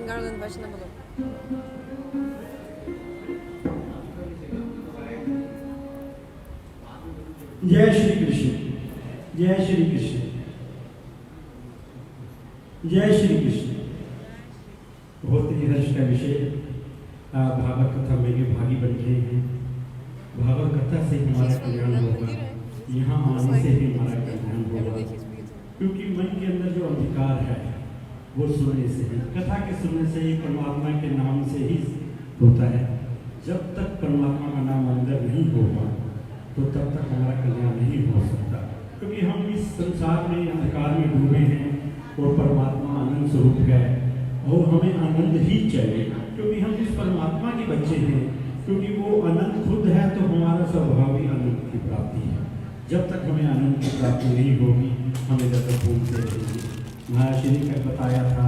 garland vajna bolo. जय श्री कृष्ण, जय श्री कृष्ण, जय श्री कृष्ण। बहुत ही हर्ष का विषय, भागवत कथा में भी भागी बन रहे हैं। भागवत कथा से हमारा कल्याण होगा, यहाँ आने से ही हमारा कल्याण होगा, क्योंकि मन के अंदर जो अधिकार है वो सुनने से ही, कथा के सुनने से ही, परमात्मा के नाम से ही होता है। जब तक परमात्मा का नाम अंदर नहीं होगा तो तब तक हमारा कल्याण नहीं हो सकता, क्योंकि हम इस संसार में अंधकार में डूबे हैं और परमात्मा आनंद स्वरूप है और हमें आनंद ही चाहिए, क्योंकि हम इस परमात्मा के बच्चे हैं। क्योंकि वो आनंद खुद है तो हमारा स्वभाव ही आनंद की प्राप्ति है। जब तक हमें आनंद की प्राप्ति नहीं होगी हमें जब तक घूमते रहेंगे। महाराज ने कल बताया था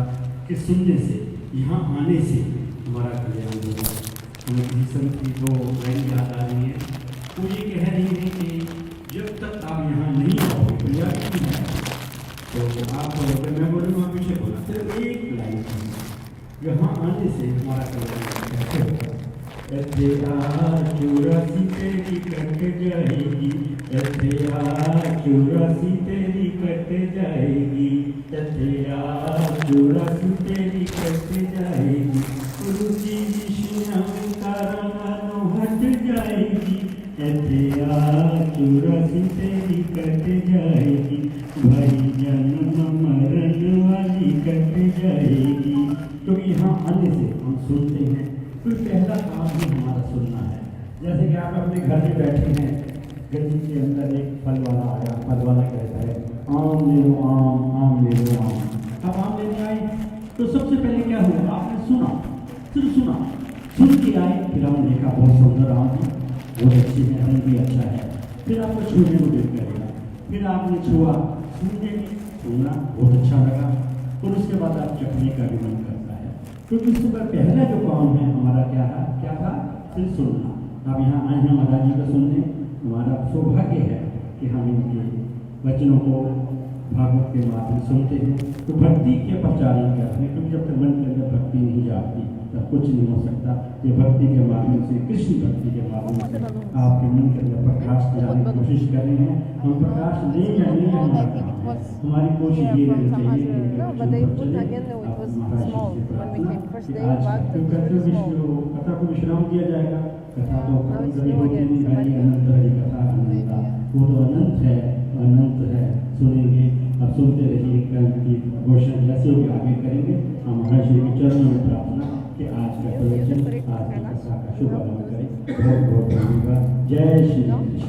कि सुनने से, यहाँ आने से हमारा कल्याण होगा। हमें भीषण की दो लाइन याद आ रही है, वो ये कह रही है कि जब तक आप यहाँ नहीं आओगे, तो याद नहीं है तो आप बोलोगे, मैं बोलूँगा पीछे बोला, सिर्फ एक लाइन यहाँ आने से हमारा कल्याण कैसे होगा। चौरासी तेरी कट जाएगी, चौरासी तेरी कट जाएगी, चौरासी तेरी कट जाएगी, रुचि हट जाएगी, चौरासी तेरी कट जाएगी, भाई जन्म मरण वाली कट जाएगी। तो यहाँ आने से हम सुनते हैं, तो पहला काम ही हमारा सुनना है। जैसे कि आप अपने घर में बैठे हैं, गली के अंदर एक फल वाला आया, फल वाला कहता है आम ले लो आम, आम ले लो आम। अब आम लेने आए तो सबसे पहले क्या हुआ, आपने सुना, सिर्फ सुना, सुन के आए, फिर हमने देखा बहुत सुंदर आम है, बहुत अच्छी है, रंग भी अच्छा है, फिर आपको छूने को दिल करेगा, फिर आपने छुआ, सुनने सुना बहुत अच्छा लगा, और उसके बाद आप चखने का भी मन करता है। क्योंकि उसके बाद पहला जो काम है हमारा क्या था, सिर्फ सुनना। आप यहाँ आए हैं महाराज जी को सुनने, हमारा सौभाग्य है कि हम इनके वचनों को भागवत के माध्यम सुनते हैं। तो भक्ति के प्रचारण करते हैं, क्योंकि जब तक मन के अंदर भक्ति नहीं जाती तब कुछ नहीं हो सकता। ये भक्ति के माध्यम से, कृष्ण भक्ति के माध्यम से आपके मन के अंदर प्रकाश दिलाने की कोशिश कर रहे हैं। हम प्रकाश ले या नहीं हमारा काम है, हमारी कोशिश ये रहनी चाहिए कि कथा को विश्राम दिया जाएगा। कथा तो कभी होती नहीं भाई, अनंत हरि कथा अनंता, वो तो अनंत है, अनंत है, सुनेंगे। अब सुनते रहिए, कल की घोषणा जैसे होगी आगे करेंगे। हम महाराज जी के चरणों में प्रार्थना कि आज का प्रवचन, आज की कथा का शुभ आरंभ करें। बहुत बहुत धन्यवाद। जय श्री कृष्ण।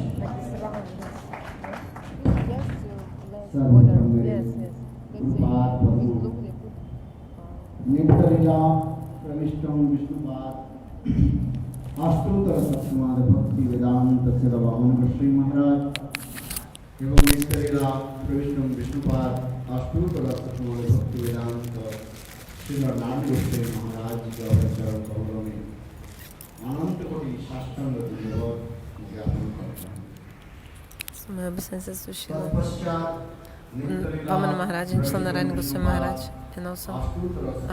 नित्यलीला प्रविष्टं विष्णुपाद अष्टोत्तर सप्तमाद भक्ति वेदांत सिद्धवामन श्री महाराज एवं नित्यलीला प्रविष्टं विष्णुपाद अष्टोत्तर सप्तमाद भक्ति वेदांत श्री नारायण महाराज जी का चरण कमलों में अनंत कोटि साष्टांग दंडवत ज्ञापन करता हूँ। My obeisances to Srila Vaman Maharaj and Srila Narayana Goswami Maharaj, and also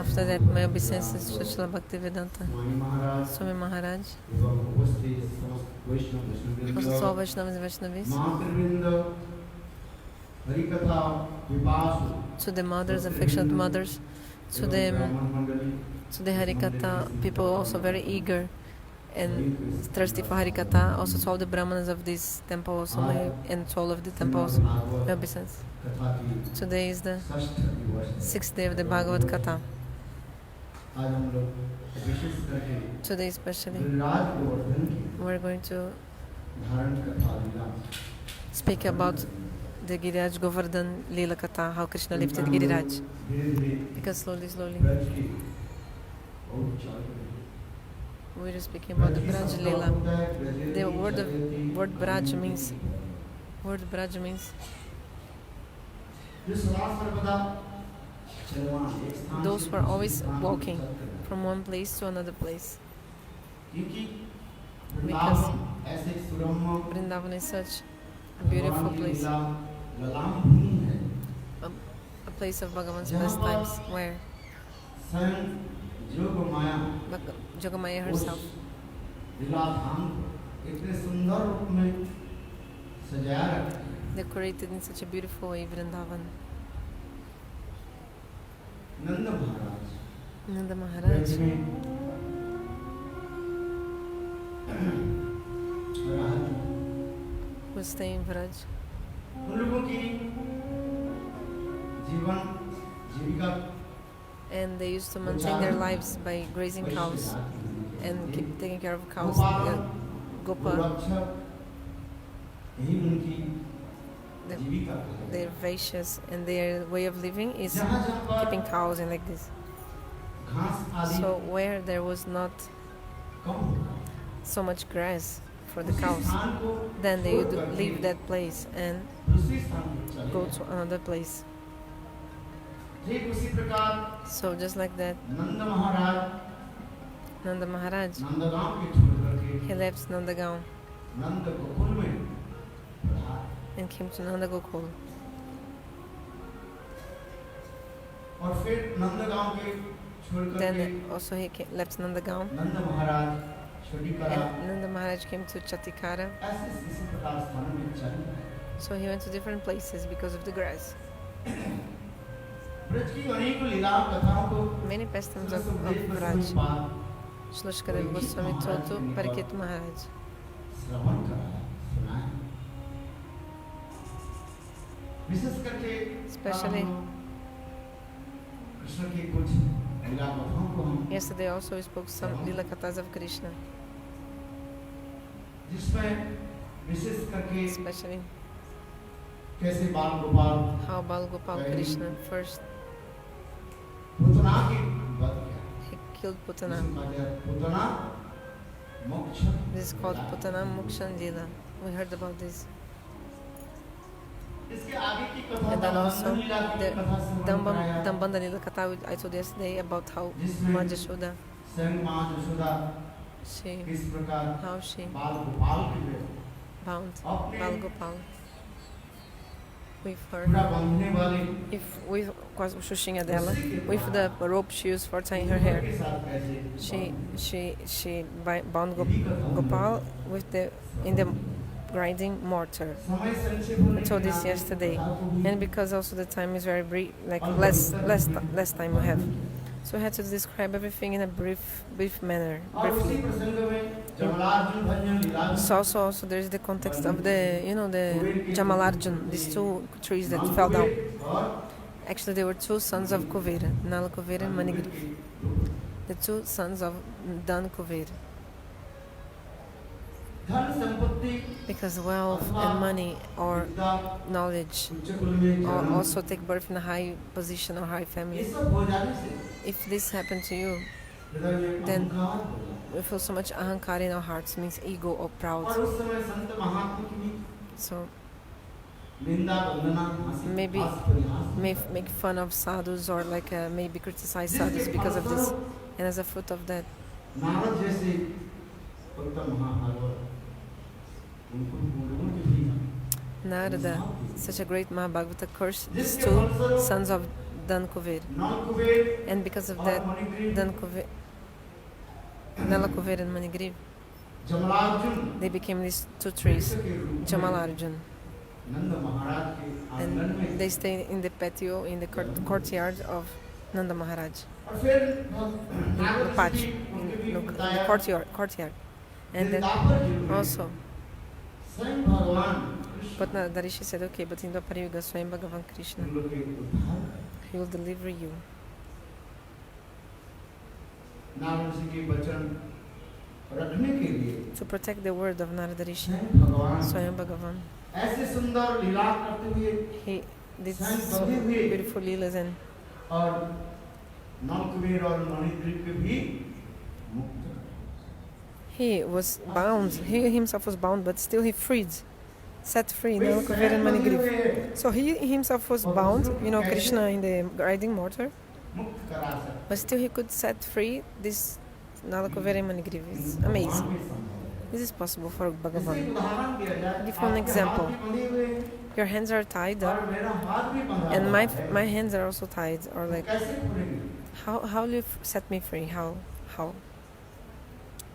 after that my obeisances to Srila Bhaktivedanta Swami Maharaj, also all Vaishnavas and Vaishnavis, to the mothers, affectionate mothers, to the Harikatha people also very eager and thirsty for Harikatha, also to all the Brahmanas of this temple, also and to all of the temples, my obeisance. Today is the 6th day of the Bhagavat Katha. Today especially we're going to speak about the Giriraj Govardhan Leela Katha, how Krishna lifted Giriraj. Because slowly we're speaking about the Braj Leela. The word Braj means those who are always walking from one place to another place. Because Vrindavan is such a beautiful place, a place of Bhagavan's pastimes, where योग माया Yogamaya उस herself लीला धाम को इतने सुंदर रूप में सजाया रखा है। decorated in such a beautiful way Vrindavan. Nand Maharaj Nanda Braj Maharaj में राज was staying in Vraj. उन लोगों की जीवन जीविका And they used to maintain their lives by grazing cows and keep taking care of cows. Gopa, यही उनकी the, जीविका है। their vaishyas and their way of living is जहाँ जहाँ पर keeping cows and like this. घास आदि So where there was not कम होगा, so much grass for the उसी cows, स्थान को then they would छोड़ करके leave that place and दूसरी स्थान पर चले go जाएं। to another place. ठीक उसी प्रकार So just like that, Nand Maharaj Nanda Maharaj, Nandgaon के छोड़ करके he left Nandagaon नंद गोकुल में पधारे। and came to Nanda Gokul. और फिर नंदगांव के छोड़ करके Then also he left Nandagaon नंद महाराज छोटी कला and Nanda Maharaj came to Chatikara. ऐसे इसी प्रकार स्थानों में चले गए। So he went to different places because of the grass. Braj की अनेक लीला कथाओं को Many pastimes of Sukhdev Vraj. Goswami पाद Shloshkadev Goswami told to Parikit Maharaj. श्रवण कराया, सुनाया। विशेष करके Especially कृष्ण की कुछ लीला कथाओं को हम yesterday also we spoke some Lila Kathas of Krishna. जिसमें विशेष करके Especially कैसे बाल Gopal how Bal Gopal Krishna first Putana की वध किया। he killed Putana. इसी बात पुतना मोक्ष This is called Putana Mokshan Lila. We heard about this. इसके आगे की कथा And then also दमन लीला की the कथा श्रवण कराया। Dambanda Lila Katha I told yesterday about how Ma Jashoda, स्वयं माँ यशोदा she किस प्रकार how she बाल गोपाल के लिए bound अपने Bal Gopal with her पूरा बांधने वाले with Shushinga dela, with the rope she used for tying her hair. के साथ कैसे She bound Gopal with the in the grinding mortar. समय संक्षेप होने I told के this नाते yesterday, कथा को भी and because also the time is very brief, like less time we have, so I had to describe everything in a brief manner, और उसी briefly. प्रसंग में जमलार्जुन भंजन लीला So also there is the context of the the Jamalarjun, these two trees that fell down. और Actually, they were two sons of Kuvera, Nala Kuvera and Manigriv, the two sons of Dan Kuvera. धन संपत्ति Because wealth and money or Vidya knowledge उच्च कुल में or जन्म also take birth in a high position or high ये family. सब हो जाने से If this happened to you, हृदय में Then- अहंकार हो जाता we feel so much ahankar in our hearts, means ego or है। proud. और उस समय संत महात्मा की भी So निंदा वंदना हंसी Maybe हास परिहास may make fun of sadhus or like maybe criticize sadhus because of this. And as a fruit of that, Narad जैसे उत्तम महाभागवत उनको उन लोगों की भी Narada, such a great Mahabhagavata, cursed these two sons of Dan Kuver. Null Kuber And because of और that, Manigriva Dan Kuver, Nala Kuver and Manigriv, Yamalarjuna they became these two trees, के रूप में Jamalarjun. नंद महाराज के आंगन में And they stay in the patio, in the courtyard of Nanda Maharaj. और फिर In Narad Upach, ji in उनके भी the बताया courtyard. And then दापर युग में also, स्वयं भगवान Krishna but the Rishi said, okay, but in the Pariyuga, Swayam Bhagavan Krishna, उन लोग के उद्धार he will deliver you. Narad ji के वचन रखने के लिए To protect the word of Narada Rishi, स्वयं भगवान Swayam Bhagavan, ऐसे सुंदर लीला करते हुए he did so beautiful leelas and और नल कुबेर और मणिग्रीव के भी मुक्त कर he was bound. He himself was bound, but still he set free Nala Kuver and Manigriv. So he himself was bound, Krishna in the grinding mortar, मुक्त करा सकते but still he could set free this Nala Kuver and Manigriv. It's amazing. This is possible for Bhagavan. इससे उदाहरण दिया जाए Give one आपके example. हाथ भी बंधे हुए हैं Your hands are tied और up, मेरा हाथ भी बंधा and हुआ है। my hands are also tied, or like कैसे खुलेंगे How will you set me free? How?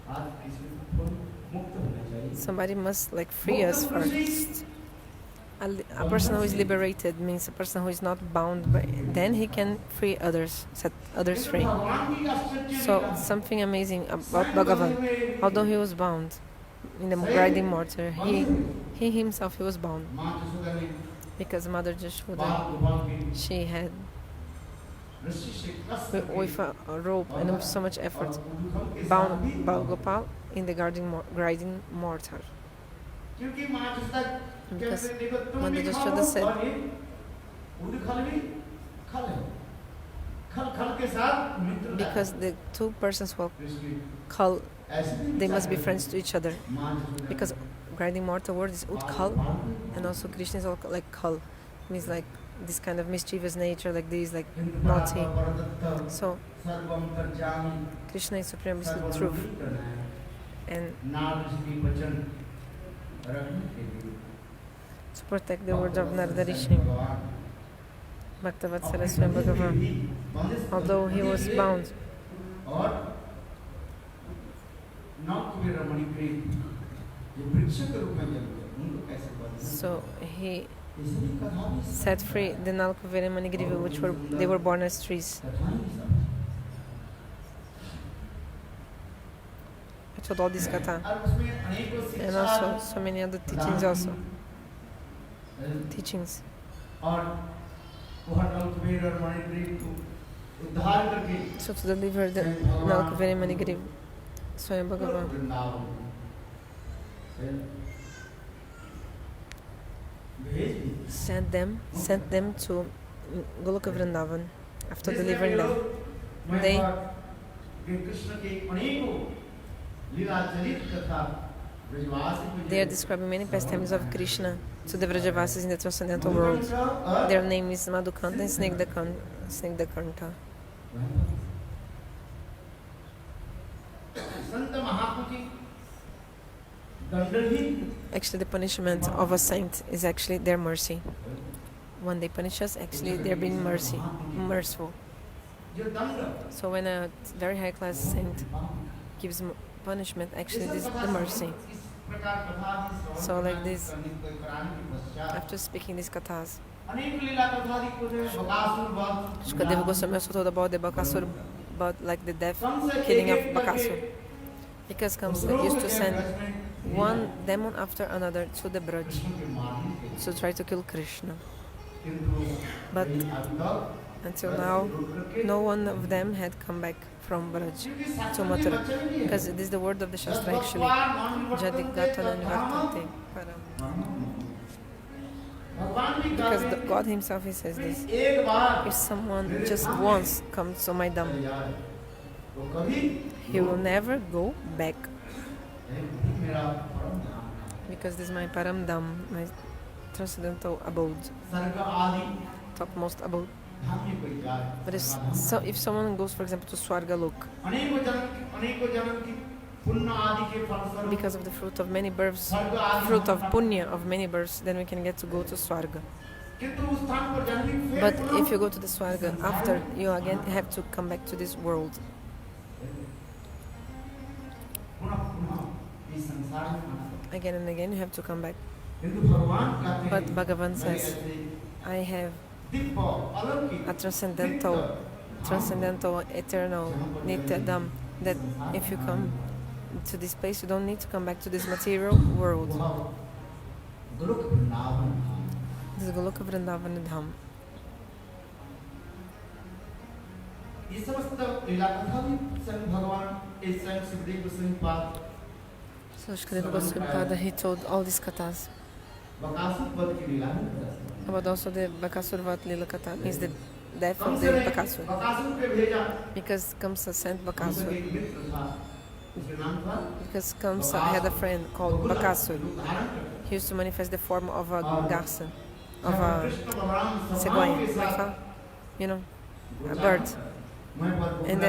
आज किसी को मुक्त होना चाहिए. Somebody must like free us first. A person who is liberated means a person who is not bound by, then he can free others, set others free. So something amazing about Bhagavan, although he was bound in the riding mortar, he himself he was bound because Mother Jashoda, she had with a rope and with so much effort bound Balgopal in the riding mortar. Because Mother Jashoda said, because the two persons will call, they must be friends to each other. Because grinding mortar word is utkal, and also Krishna is also like kal, means like this kind of mischievous nature, like this, like naughty. So Krishna is supreme truth, and to protect the words of Narada Rishi, Bhagavat Saraswati Bhagavan, although he was bound, so he set free the Nalkuveri Manigriva, which they were born as trees. I told all this katha, and also so many other teachings also. Teachings. So to deliver the Nalkuveri Manigriva, Swayam Bhagavan sent them to Goloka Vrindavan after delivering them. They are describing many pastimes of Krishna to the Vrajavasis in the transcendental world. Their name is Madhukanta and Snegdakanta. Actually, the punishment of a saint is actually their mercy. When they punish us, actually they're being merciful. So when a very high class saint gives punishment, actually this is the mercy. So like this, after speaking these kathas, Shukadeva Goswami also told about the Bakasur, about like the death, killing of Bakasur. Because Kamsa used to send one demon after another to the Braj to try to kill Krishna. But until now, no one of them had come back from Braj to Mathura. Because this is the word of the Shastra actually. Jadigatana Nivartante Param. Because God himself, he says this. If someone just once comes to my dham, he will never go back. Because this is my param dham, my transcendental abode, topmost abode. But if someone goes, for example, to Swarga Lok, because of the fruit of many births, fruit of punya of many births, then we can get to go to Swarga. But if you go to the Swarga after, you again have to come back to this world. Again and again you have to come back. But Bhagavan says, I have a transcendental, eternal, Nityadam, that if you come to this place, you don't need to come back to this material world. This is Goloka Vrindavan Dham. So Shukadeva Goswami Pada, he told all these kathas. About also the Bakasur Vat Lila Katha, means the death of the Bakasur. Because Kamsa sent Bakasur. Because Kamsa had a friend called Bakasur. He used to manifest the form of a garça, of a cegonha, you know, a bird. And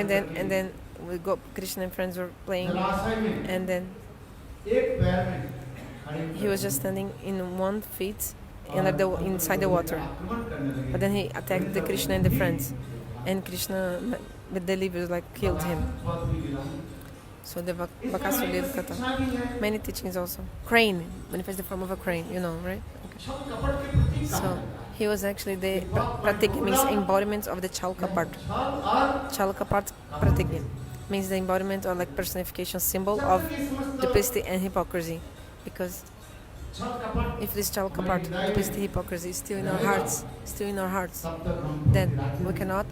then we go. Krishna and friends were playing, and then he was just standing in 1 feet inside the water. But then he attacked the Krishna and the friends, and Krishna delivered, like killed him. So the Bakasura Lila Katha. Many teachings also. Crane, manifest the form of a crane, you know, right? Okay. So he was actually the pratigya, means embodiment of the Chalkapat. Chalkapat pratigya means the embodiment or like personification symbol of duplicity and hypocrisy. Because if this Chalkapat, duplicity, hypocrisy is still in our hearts, then we cannot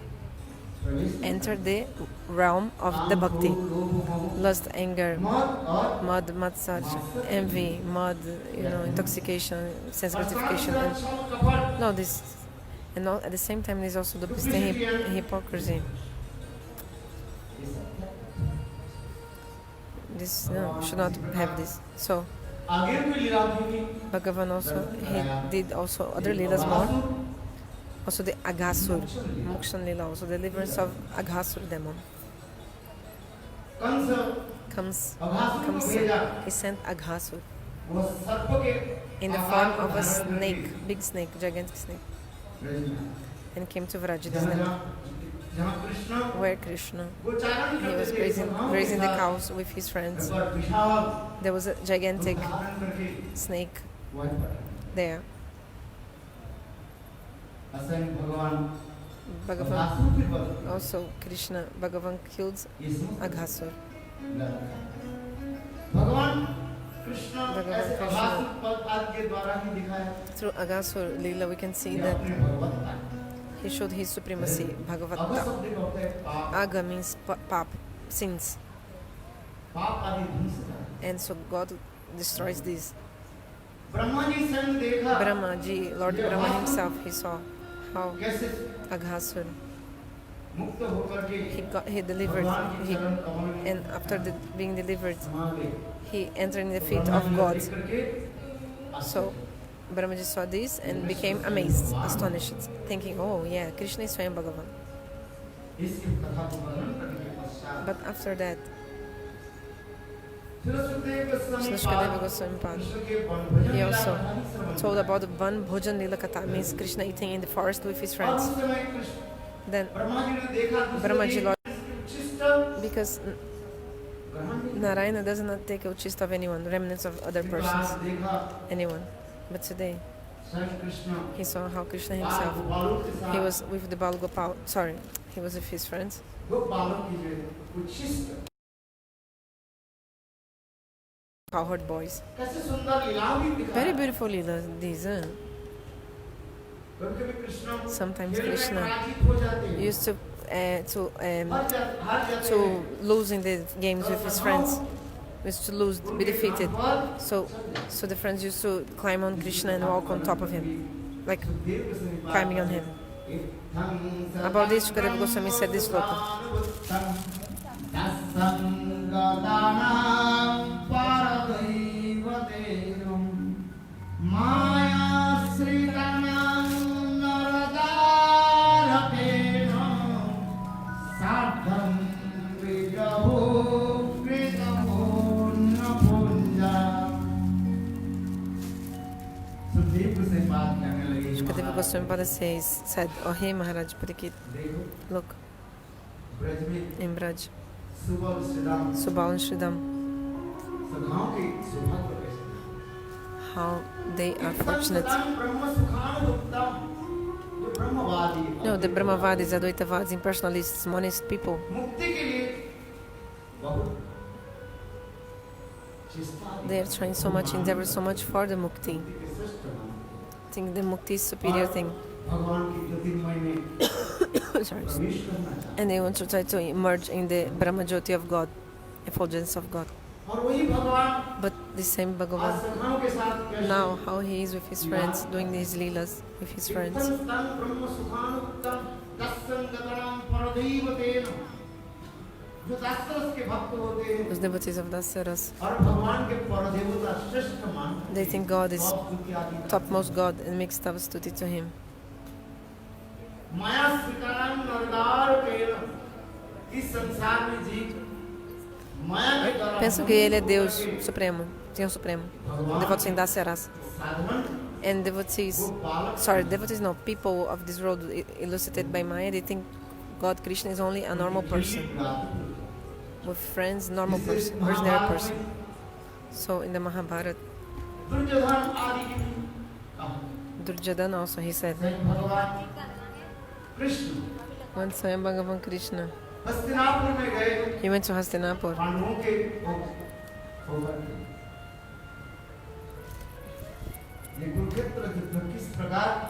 enter the realm of the bhakti. Lust, anger, mud, matsaj, envy, mud, intoxication, sense gratification, and no, this, and all, at the same time, there's also the hypocrisy. This we should not have this. So Bhagavan also he did also other leelas more. Also the Aghasur, Mokshan Lila, also the deliverance of Aghasur demon. Kamsa, he sent Aghasur in the form of a snake, big snake, gigantic snake, and came to Vraj, where Krishna, he was grazing the cows with his friends. There was a gigantic snake there. Bhagavan, also Krishna, Bhagavan killed Aghasur. Bhagavan Krishna, through Aghasur Leela we can see that he showed his supremacy, Bhagavata. Aga means pap, sins. And so God destroys this. Brahmaji, Lord Brahma himself, he saw how Aghasur, he delivered, and after being delivered, he entered in the feet of God. So Brahmaji saw this and became amazed, astonished, thinking, oh yeah, Krishna is Swayam Bhagavan. But after that, Shnashkadeva Goswami Pad, he also told about the Van Bhojan Lila Katha, means Krishna eating in the forest with his friends. Then Brahmaji, Lord, because Narayana does not take a uchista of anyone, remnants of other persons, anyone. But today, he saw how Krishna himself, he was with the Bal Gopal, he was with his friends. Cowherd boys. Very beautiful leelas, these, huh? Sometimes Krishna used to lose in the games with his friends. Used to lose, be defeated. So the friends used to climb on Krishna and walk on top of him, like climbing on him. About this, Shukadeva Goswami said this sloka. Shukadeva Goswami Pada said, oh hey Maharaj Parikit, look, in Braj, Subal and Shridam, how they are fortunate. No, the Brahmavadis, Advaitavadis, impersonalists, monist people, they are trying so much, endeavor so much for the mukti. I think the mukti is superior thing. Sorry. And they want to try to emerge in the Brahma Jyoti of God, effulgence of God. But the same Bhagavan, now how he is with his friends, doing these leelas with his friends. Those devotees of Dasaras, they think God is topmost God and make Stavastuti to him. Pensam que ele é Deus Supremo, Senhor Supremo. Devotees in Dasaras. And devotees no, people of this world illustrated by Maya, they think God Krishna is only a normal person. With friends, normal person, ordinary person. So in the Mahabharata, Duryodhana also, he said, when Swayam Bhagavan Krishna, he went to Hastinapur.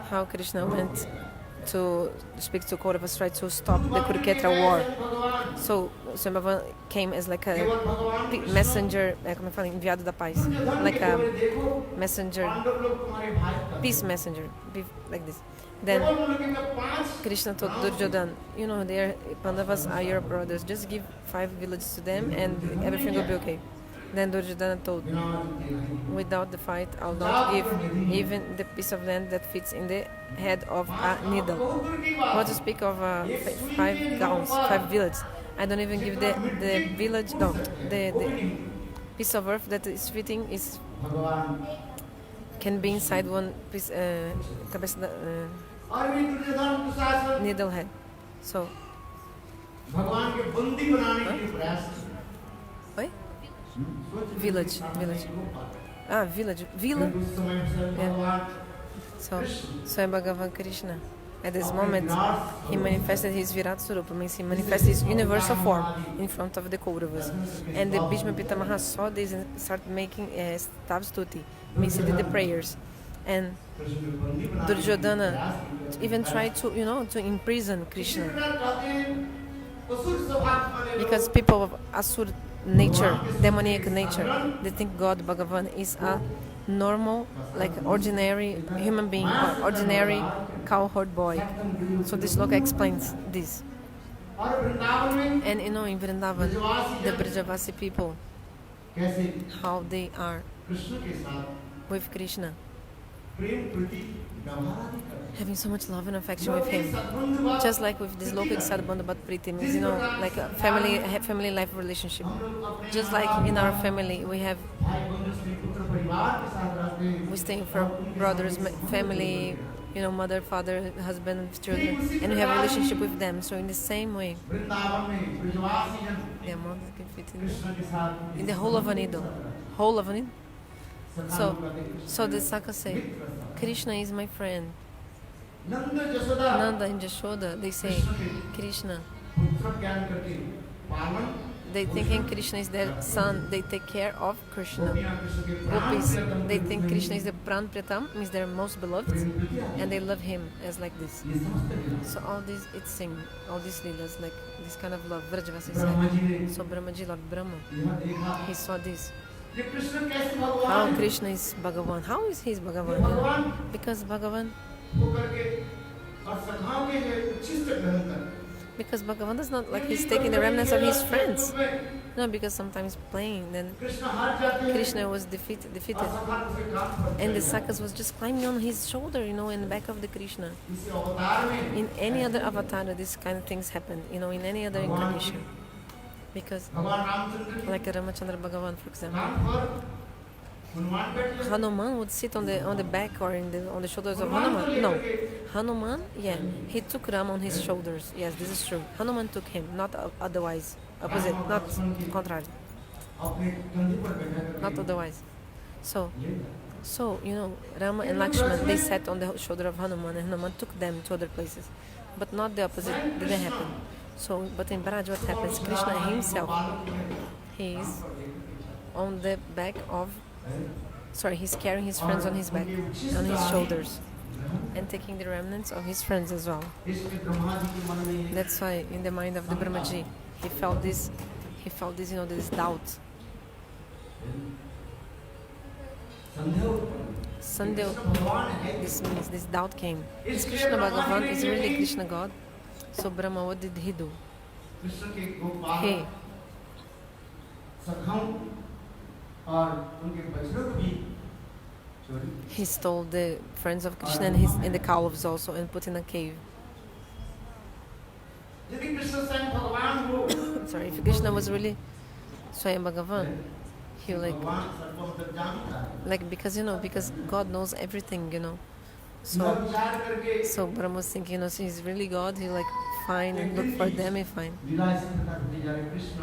How Krishna went to speak to Kauravas, tried to stop the Kurukshetra war. So Swayam Bhagavan came as like a messenger, como eu falo, enviado da paz, like a messenger, peace messenger, like this. Then Krishna told Duryodhana, you know, Pandavas are your brothers, just give 5 villages to them and everything will be okay. Then Duryodhana told, without the fight, I'll not give even the piece of land that fits in the head of a needle. What to speak of 5 gowns, 5 villages? I don't even give the village, no, the piece of earth that is fitting can be inside one piece, needle head. So, Oi? Village. Villa. Yeah. So Swayam Bhagavan Krishna, at this moment, he manifested his Virat Swarupa, means he manifested his universal form in front of the Kauravas. And the Bhishma Pitamaha saw this and started making Stavstuti, means he did the prayers. And Duryodhana even tried to, to imprison Krishna. Because people of Asur nature, demoniac nature, they think God Bhagavan is a normal, like ordinary human being or ordinary cowherd boy. So this sloka explains this. And in Vrindavan, the Brajavasi people, how they are with Krishna, having so much love and affection with him, just like with this local sadbandha bhat priti, means like a family life relationship. Just like in our family, we stay for brothers, family, mother, father, husband, children, and we have a relationship with them. So in the same way, the amount that can fit in the whole of a needle. So the Saka say, Krishna is my friend. Nanda and Jashoda, they say, Krishna. They thinking Krishna is their son, they take care of Krishna. Gopis, they think Krishna is the Pran Pratam, means their most beloved, and they love him as like this. So all these, it's sing, all these leelas, like this kind of love, Vrajavasi said. So Brahmaji loved Brahma. He saw this. How Krishna is Bhagavan. How is he Bhagavan? Because Bhagavan does not, like, he's taking the remnants of his friends. No, because sometimes playing, then Krishna was defeated. And the Sakas was just climbing on his shoulder, in the back of the Krishna. In any other avatar, this kind of things happen, in any other incarnation. Because, like Ramachandra Bhagavan, for example, Hanuman would sit on the back or on the shoulders of Hanuman. No, Hanuman, he took Ram on his shoulders. Yes, this is true. Hanuman took him, not otherwise. Opposite, not contrary. Not otherwise. So, Rama and Lakshman, they sat on the shoulder of Hanuman, and Hanuman took them to other places. But not the opposite didn't happen. So, but in Braj, what happens? Krishna himself, he is on the back of, he's carrying his friends on his back, on his shoulders, and taking the remnants of his friends as well. That's why in the mind of the Brahmaji, he felt this, this doubt. Sandhu, this means this doubt came. Is Krishna Bhagavan, is really Krishna God? So Brahma, what did he do? He stole the friends of Krishna and the calves also, and put in a cave. Sorry, if Krishna was really Swayam Bhagavan, he because God knows everything, So Brahma was thinking, he's really God. He find and look for them, he find. लीला इसी प्रकार होती जा रही है। Krishna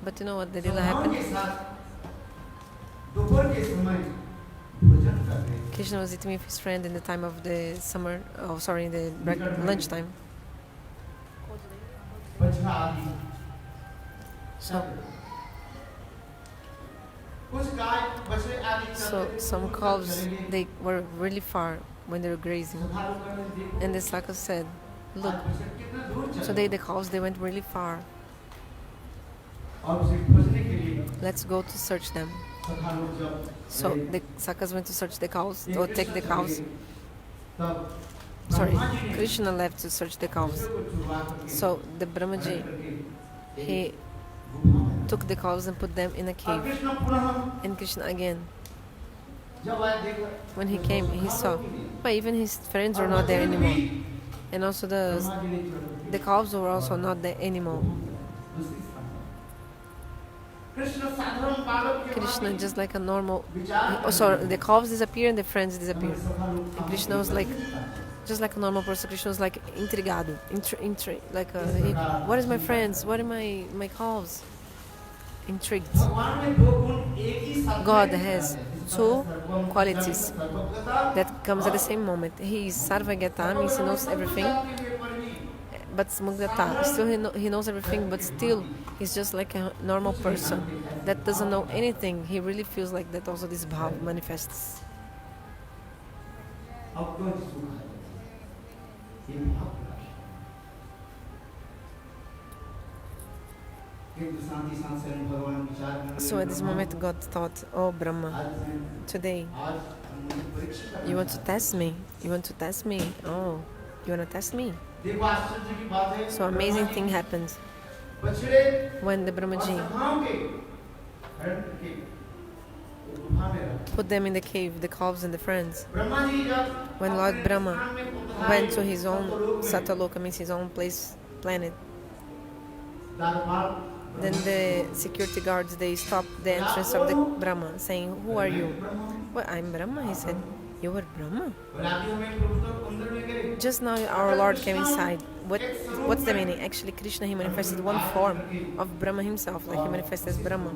But you know what the Lila सखाओं के happened? साथ दोपहर के समय भोजन कर रहे थे। Krishna was eating with his friend in the time of the summer, in the lunchtime. बछड़ा आदि So, कुछ गाय बछड़े आदि so some calves, they were really far when they were grazing. सखा लोग कहते हैं, देखो And the Saka said, look, आज बछड़े कितना दूर चले। so the cows, they went really far. और उसे खोजने के लिए Let's go to search them. सखा लोग जब So the Sakas went to search the cows, or take the cows. तब Sorry, ब्रह्मा जी ने Krishna left to search the cows. बछड़े को छुड़वा करके So the Brahmaji, करके he गुफा में took the cows and put them in a और cave. कृष्ण पुनः And Krishna again, जब आए देखा when he came, he saw, but even his friends were not there anymore. And also Brahma ji ने छोड़ the cows were also not there anymore. दूसरी स्थान कृष्ण साधारण बालक के Krishna, भांति just like a normal, विचार the cows disappear and the friends disappear. हमारे सखा लोग And Krishna was like, just like a normal person, Krishna was like intrigado, like what is my friends? What are my cows? Intrigued. भगवान में दो गुण एक ही साथ God में has है। two सर्वम qualities सर्वज्ञता that comes at the same moment. He is Sarvagata, means he knows everything, but Smugata, still he knows everything, but still he's just like a normal person that doesn't know anything. He really feels like that also this bhav manifests. अब तो सुख है ये भाव किंतु शांति सांस से भगवान विचार करने So at this moment God thought, oh Brahma, आज today मुझे परीक्षा करना you want to test me? You want to test me? Oh, you want to test me? देखो आश्चर्य की बात है So amazing thing happened बछड़े when the और Brahmaji सखाओं के हरण के गुफा में रखा put them in the cave, the calves and the friends. Brahma ji जब When Lord अपने Brahma स्थान में पधारे, went to his own सतलोक में, Sataloka, means his own planet. द्वारपाल Then the security guards, they stopped the entrance of the Brahma, saying, who are you? Well, I'm Brahma, he said. You were Brahma? और अभी हमें प्रभु तो अंदर में गए Just now our Lord came inside. What's the meaning? Actually, Krishna, he manifested one form of Brahma himself, like he manifested as Brahma.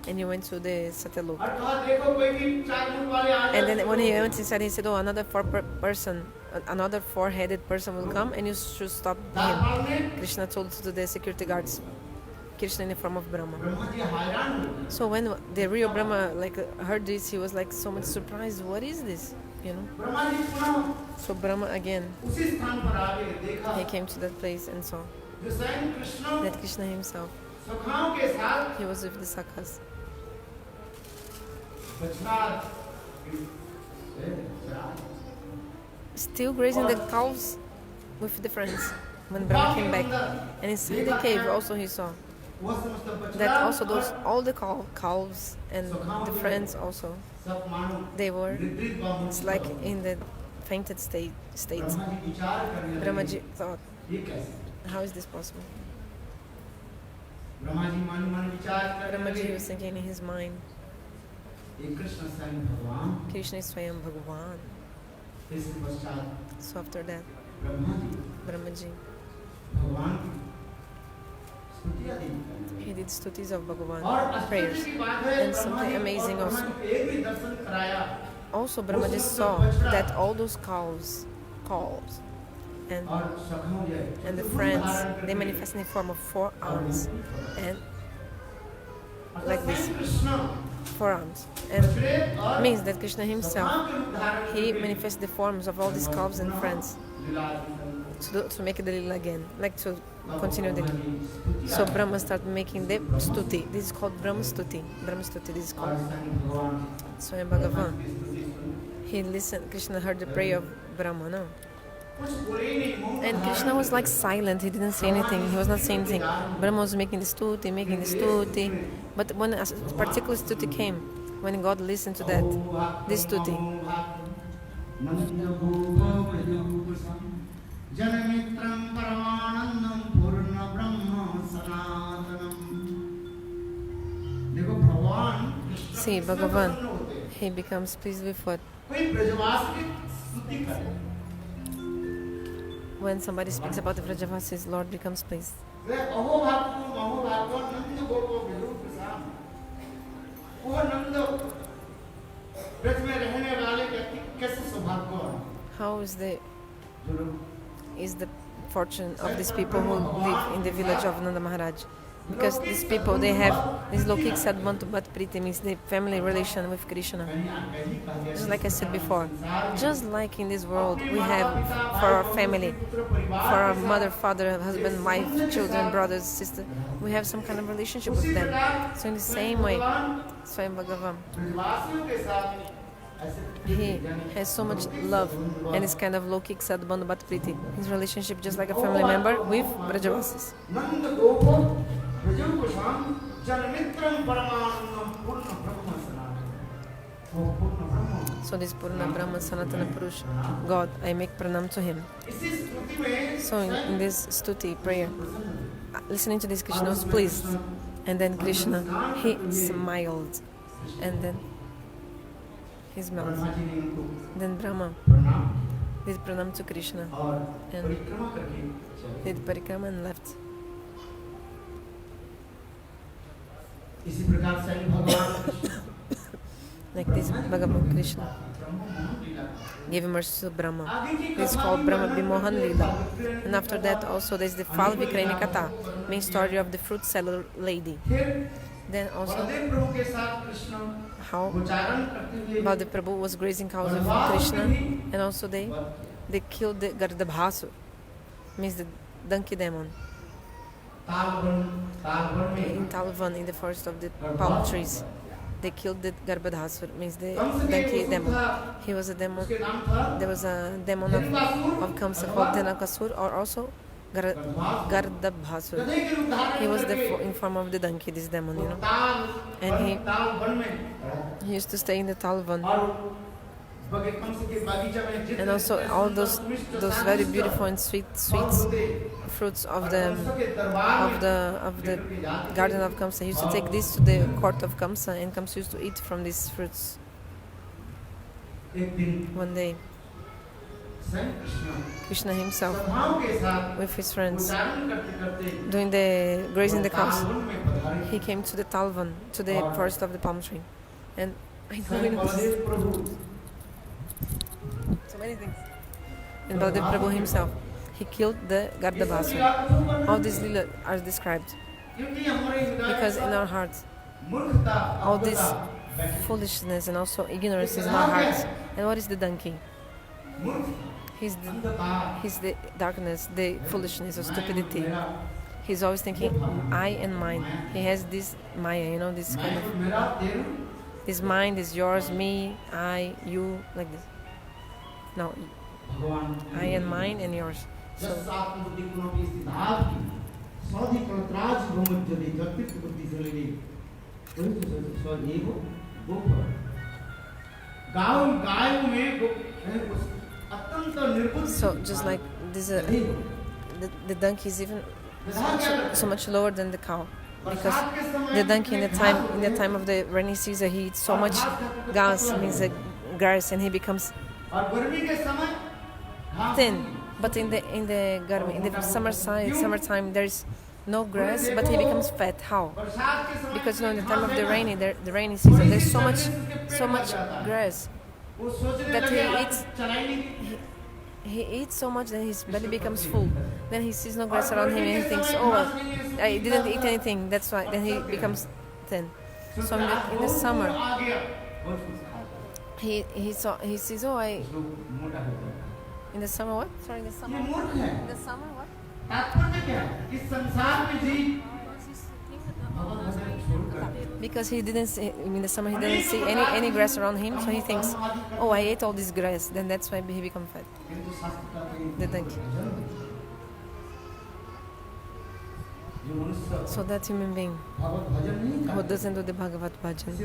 And he went to the Satalok. और कहा देखो कोई भी चार मुंह वाले आ And जाए then when he went inside, he said, oh, another four-headed person will come and you should stop him. द्वारपाल ने Krishna told to the security guards, Krishna in the form of Brahma. Brahma ji हैरान हो गए So when the real Brahma heard this, he was like so much surprised. What is this? You know. Brahma ji पुनः So Brahma again, उसी स्थान पर आ गए देखा he came to that place and saw जो स्वयं कृष्ण that Krishna himself, सखाओं के साथ he was with the Sakas, बछड़ा still grazing the cows with the friends. When Brahma came back, and inside the cave also he saw वो समस्त that बछड़ा also all the cows and the friends also, सब मानो they were, निद्रित Babu it's like in the fainted state. Brahma ji विचार करने लगे Brahmaji thought, ये कैसे how is this possible? Brahma ji मन मन विचार करने Brahmaji लगे was thinking in his mind, ये कृष्ण स्वयं भगवान Krishna is Swayam Bhagavan. इसके पश्चात So after that, Brahma ji Brahmaji, भगवान की स्तुतियां दी he did stutis of और Bhagavan, आश्चर्य prayers. की बात है And Brahma something ji amazing और also. ब्रह्मा जी एक भी दर्शन कराया Also, Brahmaji saw that all those cows and और सखाओं जय the friends, they manifest in the form of 4 arms and like this, Krishna 4 arms. And बछड़े और means that Krishna himself, सखाओं के रूप धारण he करके manifests the forms of all these cows and friends Leela to make the lila again, like to continue the. So Brahma started making the stuti. This is called Brahma stuti. Brahma stuti, this is called. So in Bhagavan, he listened, Krishna heard the prayer of Brahma, no? And Krishna was like silent, he didn't say anything, he was not saying anything. Brahma was making the stuti. But when a particular stuti came, when God listened to that, this stuti, जनमित्रं परमानंदं पूर्ण ब्रह्म सनातनम देखो भगवान see, Bhagavan, he becomes pleased with what? कोई ब्रजवास की स्तुति करे when somebody speaks about the Vrajavasis, Lord becomes pleased. How is the fortune of these people who live in the village of Nanda Maharaj? Because these people, they have this Lokik Sadbantu Bhat Priti, means the family relation with Krishna. Just like I said before, just like in this world we have for our family, for our mother, father, husband, wife, children, brothers, sisters, we have some kind of relationship with them. So in the same way, Swayam Bhagavan, he has so much love and this kind of Lokik Sadbantu Bhat Priti. His relationship just like a family member with Vrajavasis. So this Purna Brahma Sanatana Purush, God, I make pranam to him. So in this stuti prayer, listening to this, Krishna was pleased, and then Krishna, he smiled, and then he smiled. Then Brahma did pranam to Krishna and did parikrama and left. Like this, Bhagavan Krishna gave mercy to Brahma. This is called Brahma Bimohan Lila. And after that also there is the Phal Vikrayani Katha, main story of the fruit seller lady. Then also how Baladev Prabhu was grazing cows with Krishna, and also they killed the Gardabhasur, means the donkey demon. In Talvan, in the forest of the palm trees, they killed the Garbhadhasur, means the donkey demon. He was a demon. There was a demon of Kamsa called Dhanakasur, or also Gardabhasur. He was in form of the donkey, this demon, and he used to stay in the Talvan. And also all those very beautiful and sweet fruits of the garden of Kamsa. He used to take this to the court of Kamsa, and Kamsa used to eat from these fruits. One day, Krishna himself, with his friends, doing the grazing the cows, he came to the Talvan, to the forest of the palm tree, and I know so many things. And Baladev Prabhu himself, he killed the Gardabhasur. All these lila are described because in our hearts, all this foolishness and also ignorance is in our hearts. And what is the donkey? He's the darkness, the foolishness or stupidity. He's always thinking, I and mine. He has this Maya, this kind of, this mind is yours, me, I, you, like this. No, I and mine and yours. So, just like this, the donkey is even so much lower than the cow, because the donkey in the time of the rainy season, he eats so much grass, means the grass, and he becomes thin. But in the summertime there is no grass, but he becomes fat. How? Because in the time of the rainy season, there's so much grass that he eats so much that his belly becomes full. Then he sees no grass around him and he thinks, oh, I didn't eat anything, that's why. Then he becomes thin. So in the summer, he sees, oh, in the summer what? Sorry, in the summer what? Because he didn't see, in the summer he didn't see any grass around him, so he thinks, oh, I ate all this grass, then that's why he become fat. The donkey. So that human being who doesn't do the Bhagavat bhajan,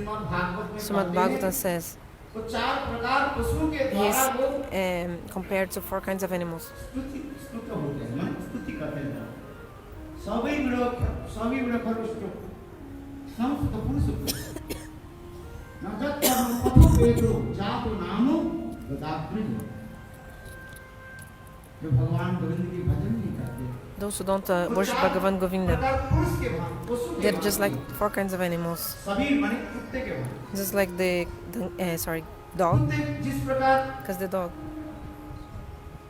Srimad Bhagavatam says, he is compared to 4 kinds of animals. जो भगवान गोविंद की भजन नहीं करते, Those who don't worship Bhagavan Govinda, प्रकार पुरुष के भांति, पशु के they're just भांति, like 4 kinds of animals. सभी माने कुत्ते के भांति। Just like the dog, कुत्ते जिस प्रकार because the dog,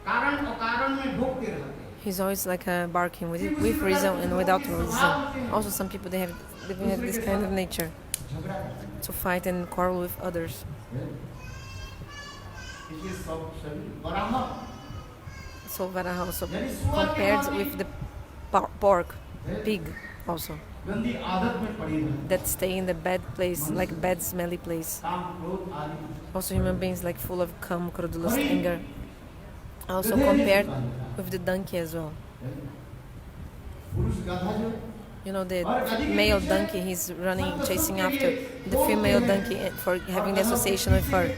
कारण अकारण में भोगते रहते हैं, he's always like barking with reason and without reason. Also, some people they have this kind of nature झगड़ा करते हैं। to fight and quarrel with others. इसलिए सब सभी बराबर So Varaha also यानी सुअर के compared भांति with the pork, pig also, गंदी आदत में पड़ी रहती that stay in the bad place, like bad smelly place. है, काम क्रोध आदि। Also human beings like full of cum, credulous, Hari anger. Also गधे compared जैसे पानी with the donkey as well. पुरुष गधा जो You know, the male donkey, he's running, chasing after the female donkey for having the association with her.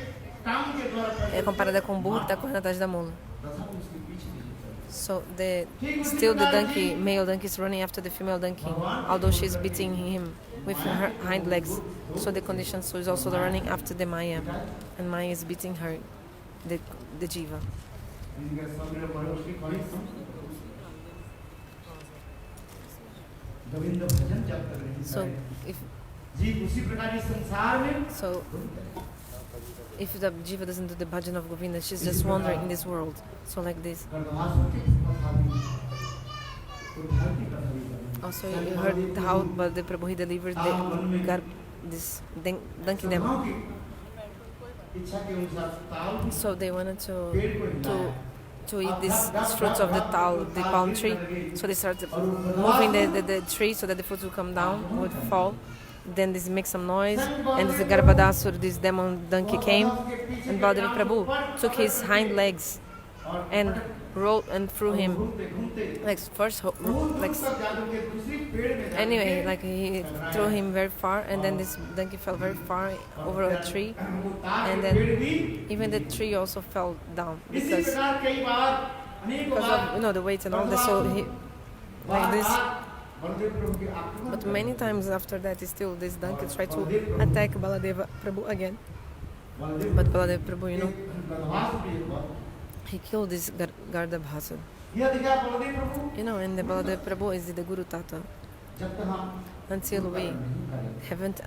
काम के द्वारा É comparada com o burro que está correndo atrás da mula. गधा उसके पीछे नहीं चलता। So still the donkey, male donkey is running after the female donkey, although she's beating him with her hind legs. So the condition so is also running after the Maya, and Maya is beating her, the jiva. इनके समीर पर उसकी बड़ी गोविंद भजन जब तक नहीं So करे, if जीव उसी प्रकार इस संसार में if the jiva doesn't do the bhajan of Govinda, she's just wandering in this world. So like this. गर्दवासों की कथा भी, उद्धार की कथा भी करें। Also you heard how the Prabhu he delivered this donkey them. सभाओं की इच्छा के अनुसार ताल भी So they wanted पेड़ को हिलाया। to eat these fruits of the palm tree. So they started moving the tree so that the fruits would come down, would fall. Then this makes some noise, and this Garbhadasur, this demon donkey came, and Baladev Prabhu took his hind legs and rolled and threw him. Like first, like anyway, like he threw him very far, and then this donkey fell very far over a tree, and then even the tree also fell down because of the weight and all that. So he like this. But many times after that, still this donkey tried to attack Baladeva Prabhu again. But Baladeva Prabhu, he killed this Gardabhasan. And the Baladeva Prabhu is the Guru Tata. Until we haven't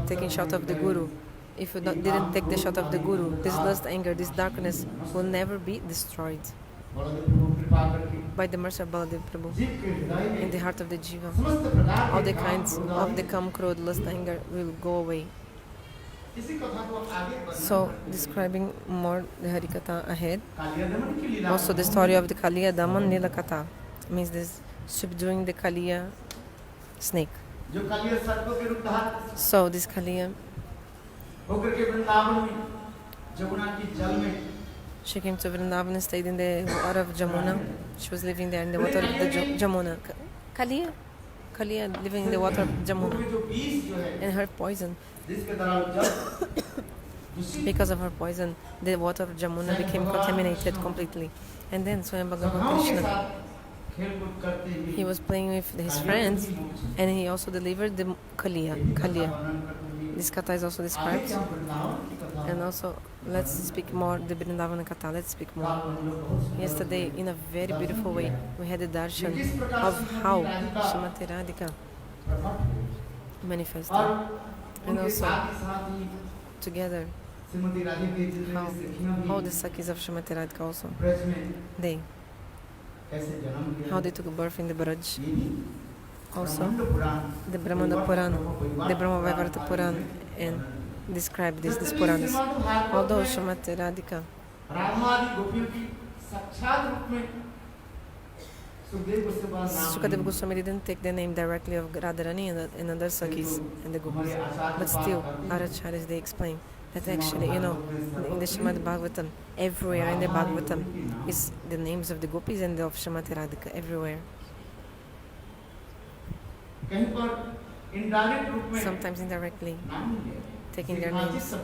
taken shot of the Guru, if we didn't take the shot of the Guru, this lust, anger, this darkness will never be destroyed. By the mercy of Baladev Prabhu, in the heart of the Jiva, all the kinds of the kam, krodh, lust, anger will go away. So, describing more the Harikatha ahead, also the story of the Kaliya Daman Nila Katha, means this subduing the Kaliya snake. So, this Kaliya, she came to Vrindavan and stayed in the water of Jamuna. She was living there in the water of the Jamuna. Kaliya living in the water of Jamuna. And her poison. Because of her poison, the water of Jamuna became contaminated completely. And then Swayam Bhagavan Krishna, he was playing with his friends, and he also delivered the Kaliya. This Katha is also described. And also, let's speak more, the Vrindavana Katha, let's speak more. Yesterday, in a very beautiful way, we had the darshan of how Srimati Radhika manifested. And also, together, how the Sakhis of Srimati Radhika also, how they took birth in the Braj. Also, the Brahmana Purana, the Brahma Vaivarta Purana, and describe these Puranas. Although Srimati Radhika, Sukadeva Goswami didn't take the name directly of Radharani and other Sakhis and the Gopis, but still, Aracharyas, they explain that actually, in the Srimad Bhagavatam, everywhere in the Bhagavatam is the names of the Gopis and of Srimati Radhika, everywhere. Sometimes indirectly, taking their names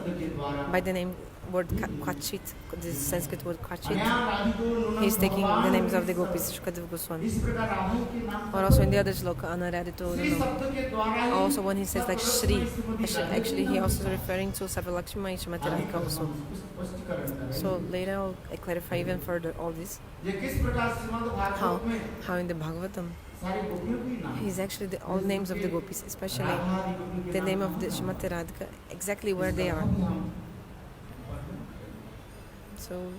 by the name word Kvachit, this Sanskrit word Kvachit. He's taking the names of the gopis, Shukadeva Goswami. Or also in the other sloka, Anaraditu Nano. Also when he says like Shri, actually he also is referring to Savalakshmi and Shrimati Radhika also. So later I'll clarify even further all this. How in the Bhagavatam, he's actually all names of the gopis, especially the name of the Shrimati Radhika, exactly where they are. So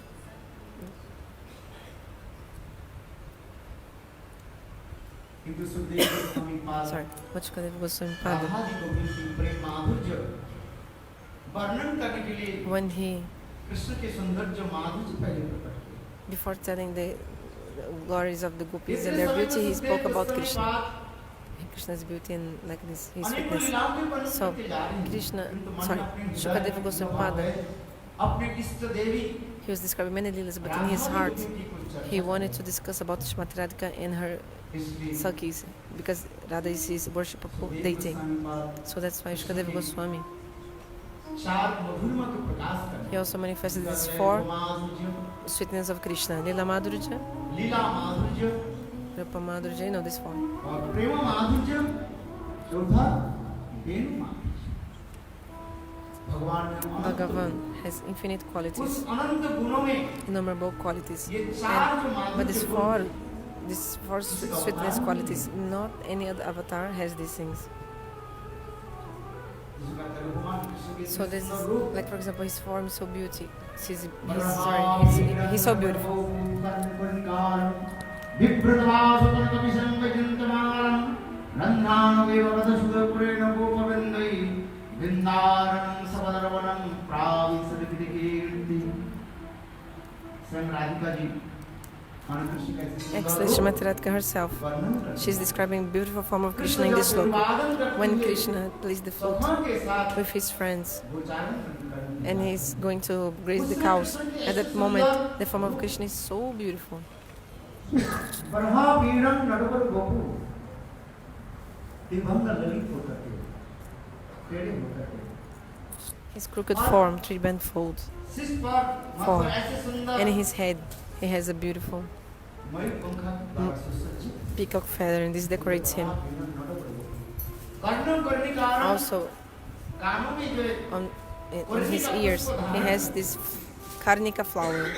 sorry, what Shukadeva Goswami Pada, when he, before telling the glories of the gopis and their beauty, he spoke about Krishna's beauty and like this, his sweetness. So Shukadeva Goswami Pada, he was describing many leelas, but in his heart he wanted to discuss about Shrimati Radhika and her Sakis, because Radha is his worshipable deity. So that's why Shukadeva Goswami, he also manifested these 4 sweetness of Krishna: Lila Madhurya, Rupa Madhurya, this 4. Bhagavan has infinite qualities, innumerable qualities, but these four sweetness qualities, not any other avatar has these things. So this is, like for example, his form is so beautiful. He's so beautiful. Actually, Shrimati Radhika herself, she's describing beautiful form of Krishna in this sloka. When Krishna plays the flute with his friends and he's going to graze the cows, at that moment the form of Krishna is so beautiful. His crooked form, 3-band fold form, and in his head he has a beautiful peacock feather, and this decorates him. Also, in his ears he has this karnika flower.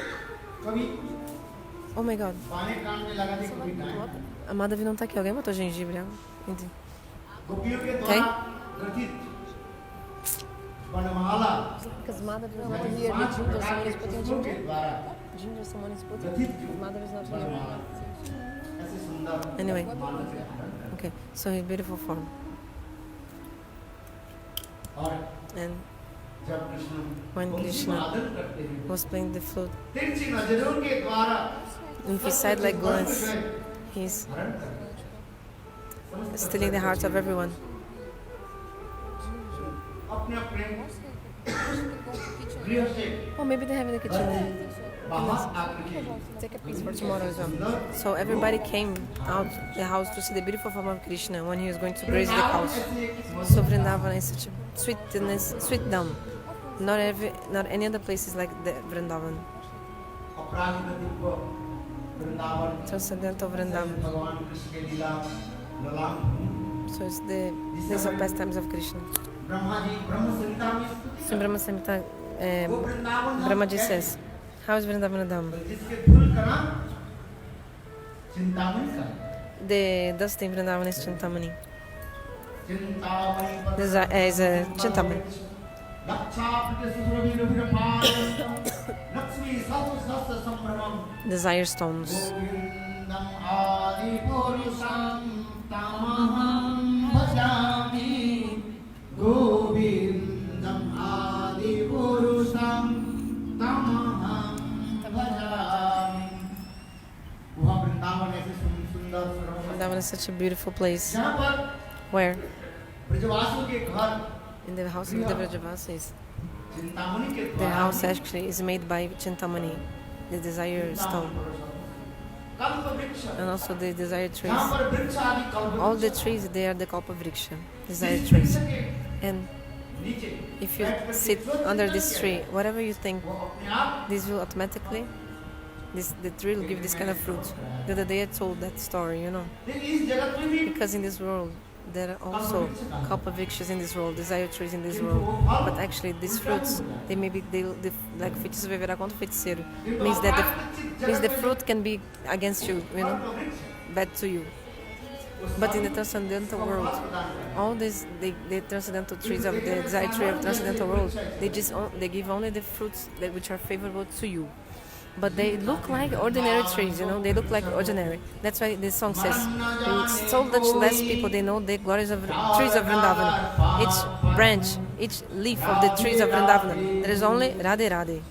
Oh my god. A Madhavi não tá aqui. Alguém botou gengibre? Okay? Because Madhavi is not here. Ginger, someone is putting. Madhavi is not here. Anyway. Okay, so his beautiful form. And when Krishna was playing the flute, with his side-like glance, he's stealing the hearts of everyone. Oh, maybe they have in the kitchen. Take a piece for tomorrow as well. So everybody came out the house to see the beautiful form of Krishna when he was going to graze the cows. So Vrindavan is such a sweet dumb. Not any other place is like the Vrindavan. Transcendental Vrindavan. So it's the place of pastimes of Krishna. So Brahma Samhita, Brahmaji says, how is Vrindavan a Dham? The dust in Vrindavan is Chintamani. Is a Chintamani. Desire stones. Vrindavan is such a beautiful place. Where? In the house of the Vrajavasis. The house actually is made by Chintamani, the desire stone. And also the desire trees. All the trees, they are the Kalpa Vriksha, desire trees. And if you sit under this tree, whatever you think, this will automatically, the tree will give this kind of fruit. The other day I told that story, because in this world there are also kalpavrikshes in this world, desire trees in this world, but actually these fruits, they like feitiço vai virar contra o feiticeiro, means the fruit can be against you, bad to you. But in the transcendental world, all these the transcendental trees of the desire tree of transcendental world, they give only the fruits which are favorable to you. But they look like ordinary trees, they look like ordinary. That's why this song says, so much less people, they know the glories of trees of Vrindavana. Each branch, each leaf of the trees of Vrindavana, there is only Radhe Radhe.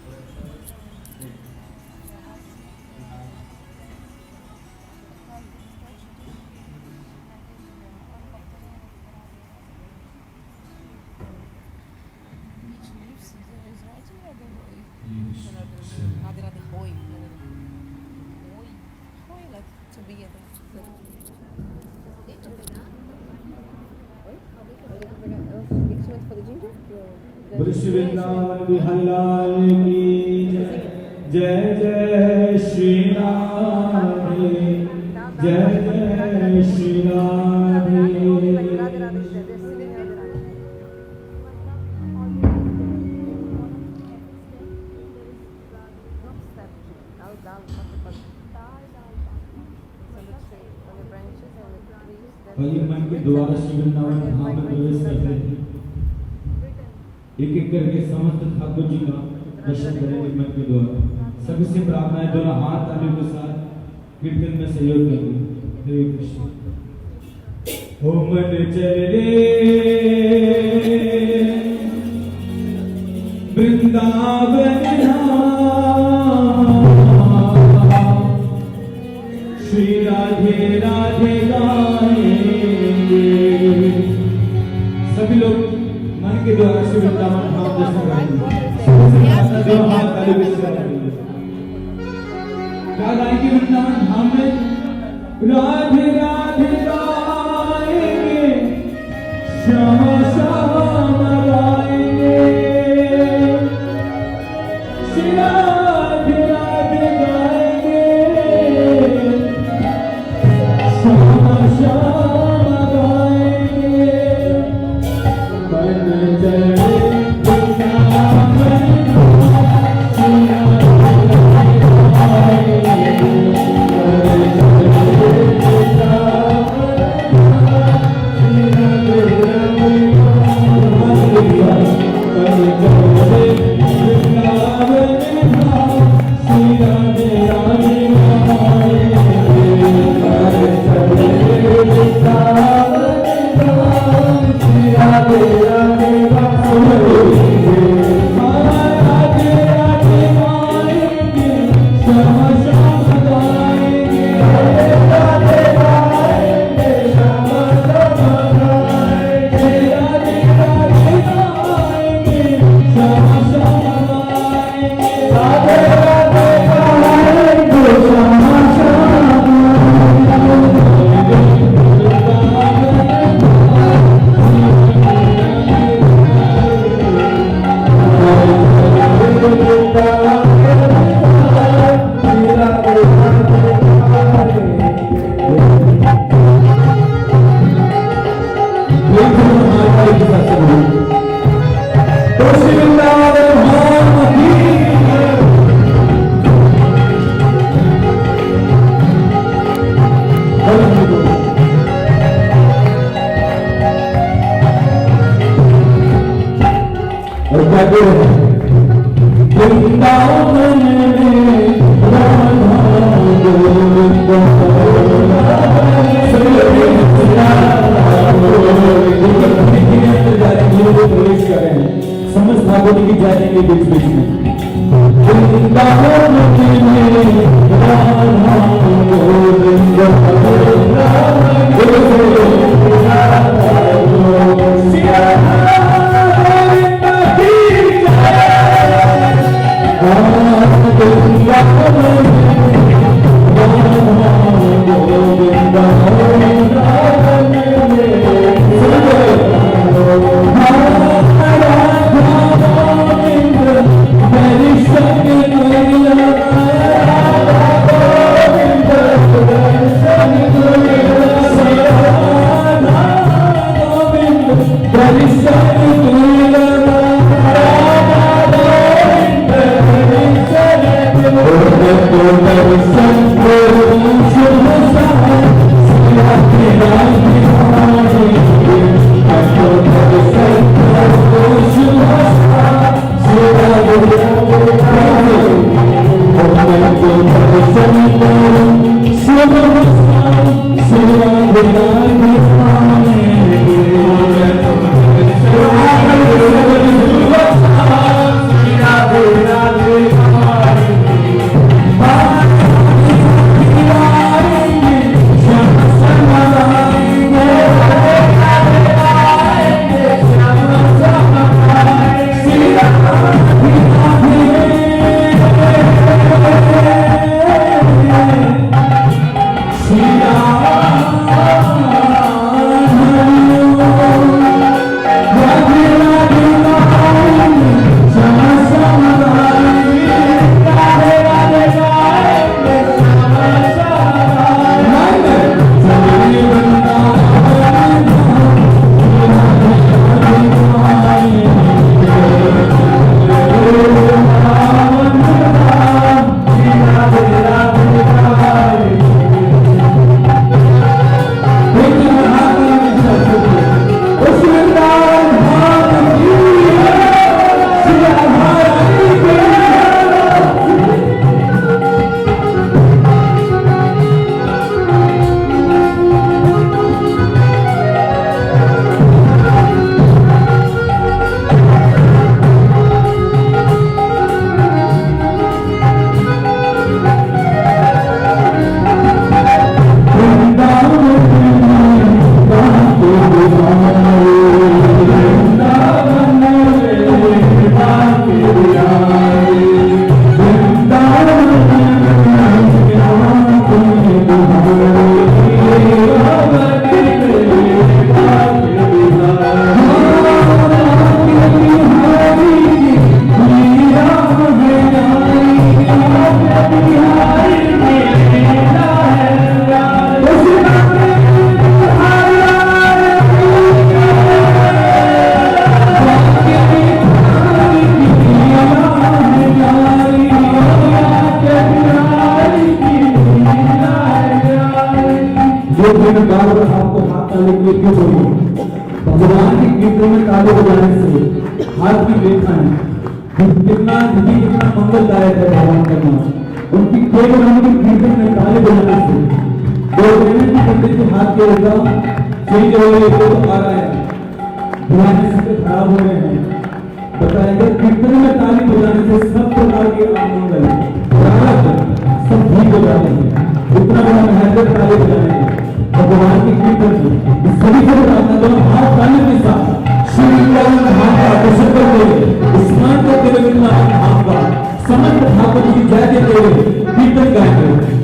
बोल श्री वृंदावन बिहारी लाल की जय जय श्री राधे जय जय श्री राधे और ये मन के द्वारा श्री वृंदावन धाम में प्रवेश करते हैं। एक एक करके समस्त ठाकुर जी का दर्शन करेंगे मन के द्वारा। सभी से प्रार्थना है, दोनों हाथ तालियों के साथ कीर्तन में सहयोग करेंगे। हरे कृष्ण। ओ मन चले वृंदावन श्री राधे राधे गाएंगे। सभी लोग मन के द्वारा श्री वृंदावन धाम दर्शन करेंगे। दोनों हाथ तालियों के साथ करेंगे। क्या गाएंगे वृंदावन धाम में? राधे राधे गाएंगे, श्याम श्याम गाएंगे। श्री राधे राधे गाएंगे, श्याम श्याम गाएंगे। मन चले वृंदावन मैंने बार बार आपको हाथ ताली के लिए क्यों बोली? भगवान के कीर्तन में ताली बजाने से हाथ की रेखा है कितना मंगलदायक है भगवान का नाम। उनकी केवल उनके कीर्तन में ताली बजाने से दो कीर्तन के हाथ के रेखा सही जगह तो आ रहा है, पुराने से खराब हो गए हैं। बताएगा कीर्तन में ताली बजाने से सब प्रकार के आनंद सब ठीक हो जाते हैं। इतना बड़ा महत्व ताली बजाने का भगवान के कीर्तन में सभी को बताना तो हाथ ताली के साथ श्री धाम का दर्शन करते हुए स्नान करते हुए धाम का समस्त ठाकुर की जय देते हुए कीर्तन गाएंगे।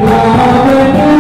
Bhagavat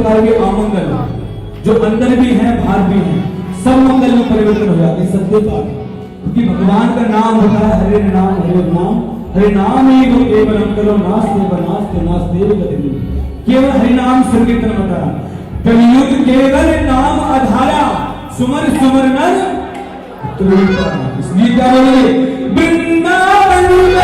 प्रकार के अमंगल जो अंदर भी हैं बाहर भी हैं सब मंगल में परिवर्तन हो जाते हैं। सत्य बात है, क्योंकि भगवान का नाम होता है हरे नाम, हरे नाम ही जो केवलम करो नास्ते बनास्ते नास्ते गति, केवल हरि नाम संकीर्तन होता है। कलियुग केवल नाम आधारा, सुमर सुमर नर त्रिलोका। इसलिए क्या बोले, वृंदावन में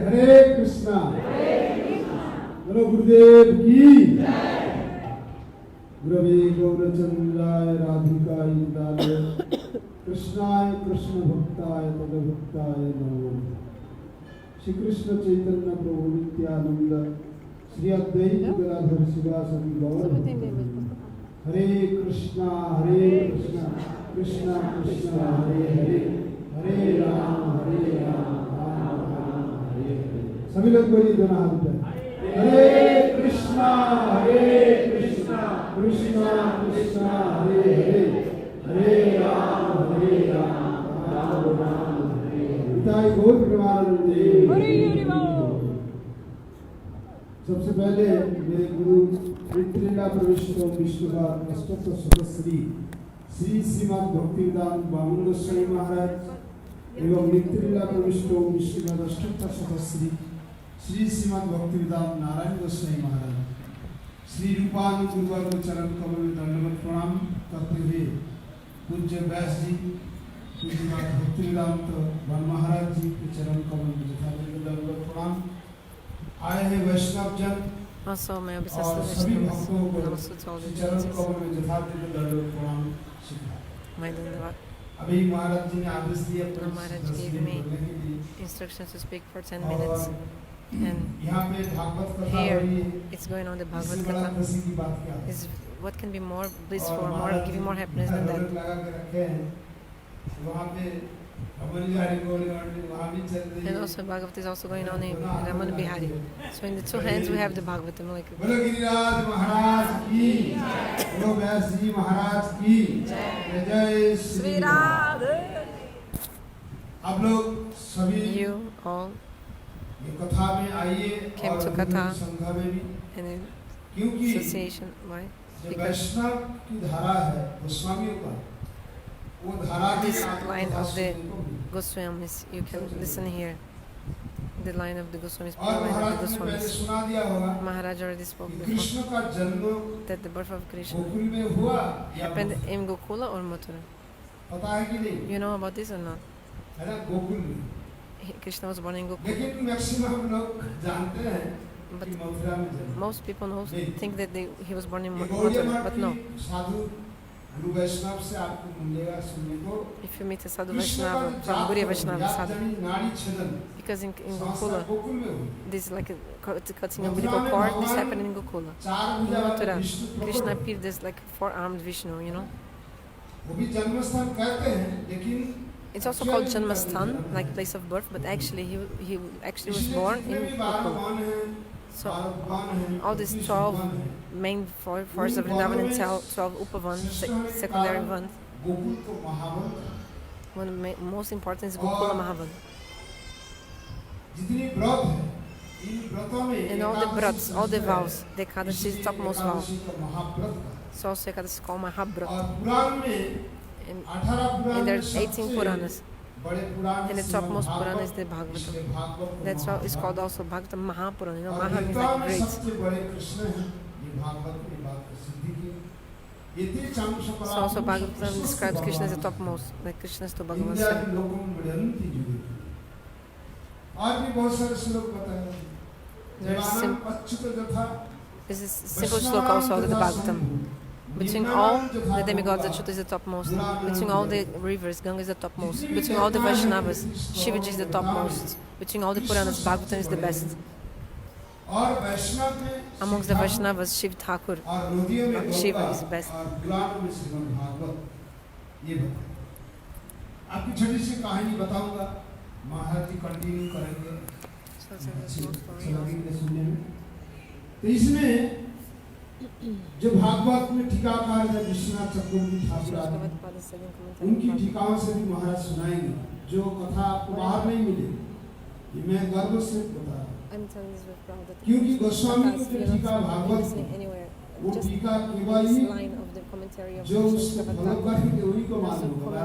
हरे कृष्णा बोलो गुरुदेव की गुरवे गौरचंद्राय राधिकाय दाय कृष्णाय कृष्ण भक्ताय तदभक्ताय नमो। श्री कृष्ण चैतन्य प्रभु नित्यानंद श्री अद्वैत गदाधर शिवासदि गौर Hare Krishna, Krishna Krishna, Hare Hare, Hare Rama, Rama Rama, Hare Hare. सभी लोग बोलिए दोनों हाथ उठाएं. Hare Krishna, Krishna Krishna, Hare Hare, Hare Rama, Rama Rama, Hare Hare. इताई गौर प्रेमानंदे. सबसे पहले मेरे गुरु लीला प्रविष्टो विष्णुपाद अष्टोत्तर सतश्री श्री श्रीमद् भक्तिवेदांत वामन गोस्वामी महाराज एवं लीला प्रविष्टो विष्णुपाद अष्टोत्तर सतश्री श्री श्रीमद् भक्तिवेदांत नारायण गोस्वामी महाराज श्री रूपानंद गुरुवर को चरण कमल में दंडवत प्रणाम करते हुए पूज्य व्यास जी पूज्य भक्तिवेदांत वन महाराज जी के चरण कमल में यथाविधि दंडवत प्रणाम. आए हैं वैष्णव जन Also, may I be और सभी sustained भक्तों को and also to all the चरण devotees. कमल में यथाविधि दंडवत प्रणाम सिखाया. My Dandavat. अभी महाराज जी ने आदेश दिया Now Maharaj gave me instructions to speak for 10 minutes. And यहाँ पे भागवत कथा हो here रही है. it's going on the इससे Bhagavat बड़ा Katha. खुशी की बात क्या है? Is what can be more blissful, और more महाराज giving more जी happiness than ढोलक that? लगा के रखे हैं. वहाँ पे अमन बिहारी बोल वहाँ भी चल रही And है. also Bhagavat is also going on in Raman Bihari. So in the two hands we have the Bhagavatam. Like बोलो गिरिराज महाराज की, बोलो व्यास जी महाराज की, जय श्री राम. आप लोग सभी you all ये कथा में आइए came और to Katha संघ में भी, and in क्योंकि association. Why? जो Because वैष्णव की धारा है गोस्वामियों का, वो धारा की this आपको line कथा of the सुनने को मिली. Goswamis, you can listen here. The line of the Goswamis, the और line of महाराज the ने पहले Goswamis. सुना दिया होगा Maharaj already spoke कि before कृष्ण का जन्म that the birth of Krishna Gokul में हुआ या happened in Gokula or Mathura. पता है कि नहीं? You know about this or not? है ना, गोकुल में. Krishna was born in Gokula. लेकिन मैक्सिमम लोग जानते हैं But कि मथुरा में जन्म. most people think that he was born in ये गौड़िया Mathura, मठ but की no. साधु गुरु वैष्णव से आपको मिलेगा सुनने को. If you meet a Sadhu Krishna का Vaishnava from Guriya जात Vaishnava Sadhu, जनी नाड़ी छेदन because in संस्था Gokula, गोकुल में हुई. this is like cutting umbilical cord, this happened in Gokula. चार In भुजा वाला Mathura, विष्णु Krishna प्रकट. appeared as like four-armed Vishnu, you know. वो भी जन्म स्थान कहते हैं, लेकिन It's also called Janmasthan, like place of birth, but actually he actually was born in Gokula. So all these 12 main forests of Vrindavan and 12 Upavan, secondary Vans, Gokul को Mahavan. one most important is Gokula Mahavan. जितनी व्रत है, इन व्रतों में And all the brats, all the vows, the Ekadashi is the topmost vow. Ekadashi का महाव्रत का. So also Ekadashi is called Mahabrat. और पुराण में And 18 Purana there में are 18 Puranas. बड़े पुराण And the topmost Purana is the Bhagavatam. That's why it's called also Bhagavatam Mahapurana. You know, Maha means like great. सबसे बड़े कृष्ण हैं. ये भागवत में बात सिद्धि की. ये तीर्थाम So also Bhagavatam describes Krishna as the topmost, like Krishna is to Bhagavan. India के लोगों में बढ़ंती जुड़ी. और भी बहुत सारे श्लोक बताए. देवानां अच्युत जथा. This is simple shloka also of the Bhagavatam. Between all the demigods, Achyuta is the topmost. Between all the rivers, Ganga is the topmost. Between all the Vaishnavas, Shivaji is the topmost. Between all the Puranas, Bhagavatam is the best. और वैष्णव में Amongst the Vaishnavas, Shiv Thakur, और नदियों में Shiva Ganga is the best. और पुराणों में श्रीमद् भागवत. ये बताएं. आपकी छोटी सी कहानी बताऊंगा. महाराज जी कंटिन्यू करेंगे. सुनने में. तो इसमें जो भागवत में टीकाकार है विश्वनाथ चक्रवर्ती ठाकुर आदि, उनकी टीकाओं से भी महाराज सुनाएंगे जो कथा आपको बाहर नहीं मिलेगी. ये मैं गर्व से बता रहा हूँ. क्योंकि गोस्वामी को जो टीका भागवत वो टीका केवल ही जो उसको फॉलो करेंगे वही को मालूम होगा.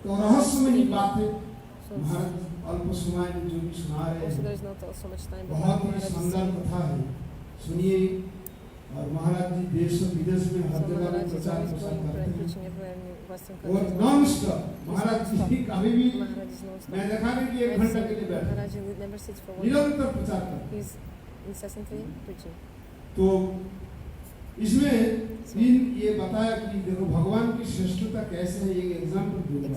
तो रहस्यमयी बातें महाराज अल्प समय में जो भी सुना रहे हैं बहुत ही सुंदर कथा है. सुनिए. और महाराज जी देश विदेश में हर जगह में प्रचार प्रसार करते हैं और नॉन स्टॉप. महाराज जी कभी भी मैं देखा नहीं कि 1 घंटा के लिए बैठे, निरंतर प्रचार करते हैं. तो इसमें ये बताया कि देखो भगवान की श्रेष्ठता कैसे है. एक एग्जाम्पल दूंगा.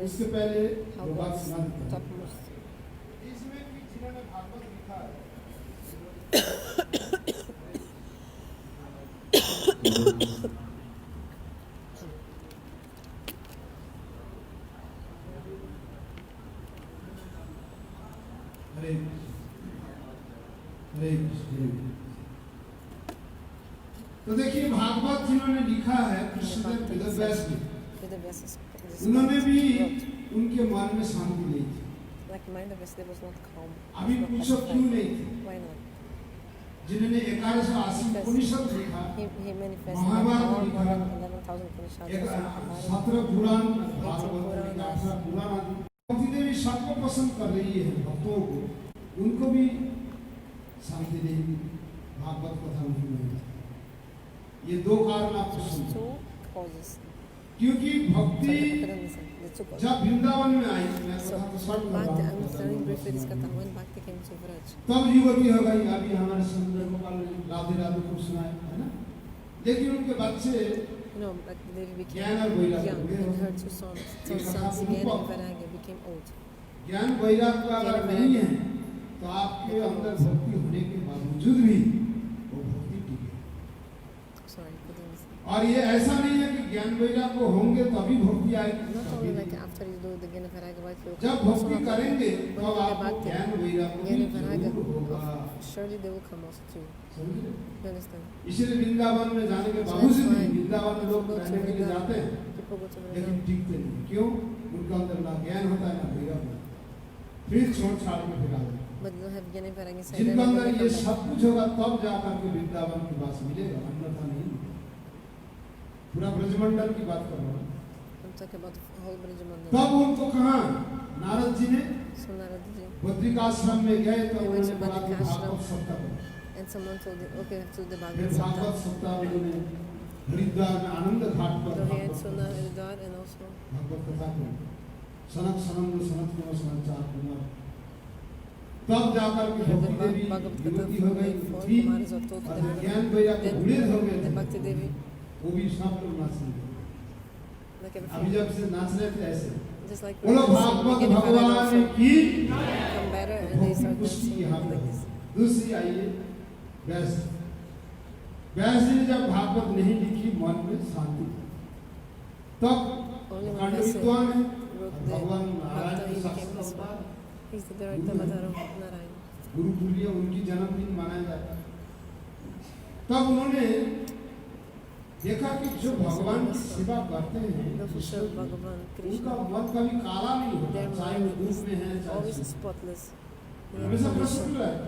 इसके पहले वो बात सुना देता हूं. इसमें भी जिन्होंने भागवत लिखा है हरे हरे कृष्ण। तो देखिए भागवत जिन्होंने लिखा है कृष्णदेव वेदव्यास जी, उन्होंने भी उनके मन में शांति नहीं थी। अभी पूछो क्यों नहीं थी? जिन्होंने 1180 उपनिषद लिखा, महाभारत लिखा, 17 पुराण, भागवत, 18 पुराण आदि, भक्ति देवी सबको पसंद कर रही है, भक्तों को, उनको भी शांति नहीं दी, भागवत कथा नहीं मिली। ये दो कारण आपको समझो, क्योंकि भक्ति जब वृंदावन में आई, मैं कथा तो शॉर्ट कर रहा हूं, तब युवती हो गई। अभी हमारे सुंदर गोपाल राधे राधे को सुनाए, है ना? लेकिन उनके बच्चे ज्ञान और वैराग्य हो गए। ज्ञान वैराग्य अगर नहीं है तो आपके अंदर भक्ति होने के बावजूद भी वो भक्ति टिके। और ये ऐसा नहीं है कि ज्ञान वैराग्य होंगे तभी भक्ति आएगी। जब भक्ति करेंगे तो आपको ज्ञान वैराग्य होगा। इसलिए वृंदावन में जाने के बावजूद भी वृंदावन में लोग रहने के लिए जाते हैं लेकिन टिकते नहीं। क्यों? उनका अंदर ना ज्ञान होता है ना वैराग्य, फिर छोड़ छाड़ के फिर आते। जिनका अंदर ये सब कुछ होगा तब जाकर के वृंदावन की बात मिलेगा, अन्यथा नहीं। पूरा ब्रजमंडल की बात कर रहा हूँ। तब उनको कहा नारद जी ने बद्रिकाश्रम में गए तो उन्होंने भागवत सप्ताह करा। फिर भागवत सप्ताह उन्होंने हरिद्वार में आनंद घाट पर भागवत कथा की। सनक सनंद सनत कुमार सनचार कुमार, तब जाकर के भक्ति देवी युवती हो गई थी और ज्ञान वैराग्य गुणेद हो गए थे। वो भी सब लोग नाचने लगे। अभी जब से नाच रहे थे ऐसे बोलो भागवत भगवान की। दूसरी आइए व्यास जी ने जब भागवत नहीं लिखी मन में शांति, तब खंड विद्वान है भगवान नारायण के साक्षात्कार गुरु तुल्य उनकी जन्मदिन मनाया जाता है। तब उन्होंने देखा कि जो भगवान की सेवा करते हैं उनका मन कभी काला नहीं होता, चाहे वो धूप में है चाहे हमेशा प्रसन्न रहता।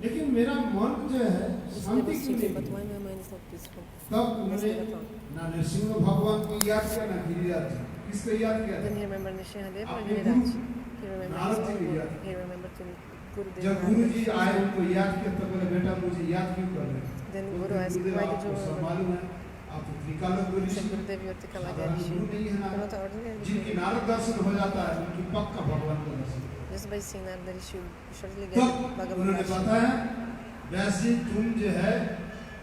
लेकिन मेरा मन जो है शांति के लिए, तब उन्होंने ना नरसिंह भगवान को याद किया ना गिरिराज जी। किसको याद किया? नारद जी को याद। जब गुरु जी आए उनको याद किया तो बोले बेटा मुझे याद क्यों कर रहे हैं? मालूम है आप त्रिकाल गुरु नहीं है ना, जिनकी नारद दर्शन हो जाता है उनकी पक्का भगवान का दर्शन। उन्होंने बताया व्यास जी तुम जो है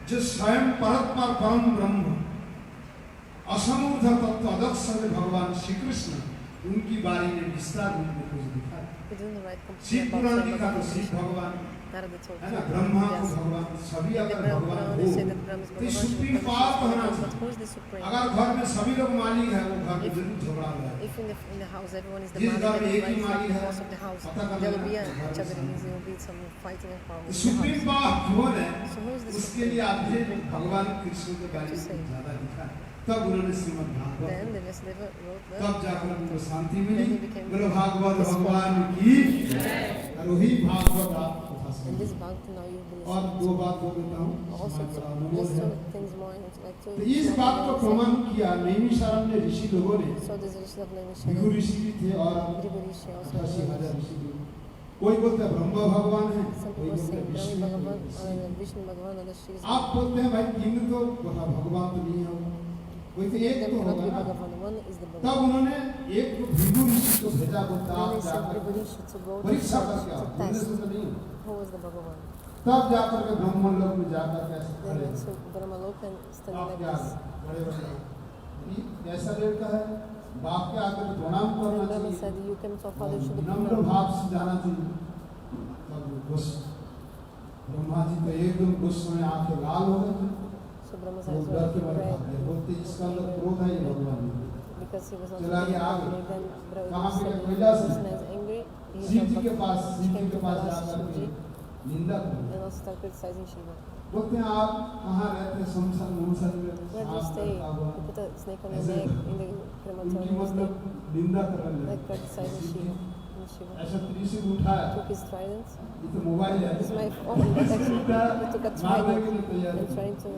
जो स्वयं परम ब्रह्म असमूर्ध तत्व अदक्षर भगवान श्री कृष्ण, उनकी बारी में विस्तार रूप में कुछ दिखा। शिव पुराण लिखा तो शिव भगवान है ना, ब्रह्मा भगवान, सभी अगर भगवान हो तो सुप्रीम पावर तो होना चाहिए। अगर घर में सभी लोग मालिक है वो घर में जरूर झगड़ा है। जिस घर में एक ही मालिक है पता कर सुप्रीम पावर कौन है, उसके लिए आपने भगवान कृष्ण के बारे में ज्यादा लिखा है। तब उन्होंने श्रीमद् भागवत, तब जाकर उनको शांति मिली। बोलो भागवत भगवान की। और वही भागवत आप कथा सुनिए। और दो बात बोल देता हूँ, तो इस बात को प्रमाण किया नैमिषारण्य में ऋषि लोगों ने। भृगु ऋषि भी थे और 88,000 ऋषि भी। कोई बोलते हैं ब्रह्म भगवान है, कोई बोलते हैं विष्णु भगवान। आप बोलते हैं भाई तीन तो भगवान तो नहीं है, कोई तो एक तो होगा ना। तब उन्होंने एक तो भृगु ऋषि को भेजा, बोलता आप जाकर परीक्षा करके आओ, बोलने से तो नहीं। तब जाकर के ब्रह्म लोक में जाकर कैसे खड़े आप क्या बड़े बड़े ऐसा लड़का है, बाप के आकर प्रणाम करना चाहिए, नम्र भाव से जाना चाहिए। तब ब्रह्मा जी तो एकदम गुस्से में आके लाल हो गए, डर के मारे बोलते इसका अंदर क्रोध है ये भगवान। because he was not चला गया आग। then कहाँ पे Brahma कोयला से was angry. He शिव जी के came पास to Kailash जाकर के Shivji निंदा कर and also started criticizing Shiva. बोलते हैं आप कहाँ रहते हैं शमशान मोहसन में Where do you सांप stay? बैठा हुआ You put a snake on your ऐसे neck in the उनकी crematorium. मतलब निंदा करने Like लगे criticizing Shiva. And Shiva ऐसा त्रिशूल उठाया took his trident. ये तो मोबाइल है This is my phone, but actually he took a मारने के trident लिए तैयार and है। trying to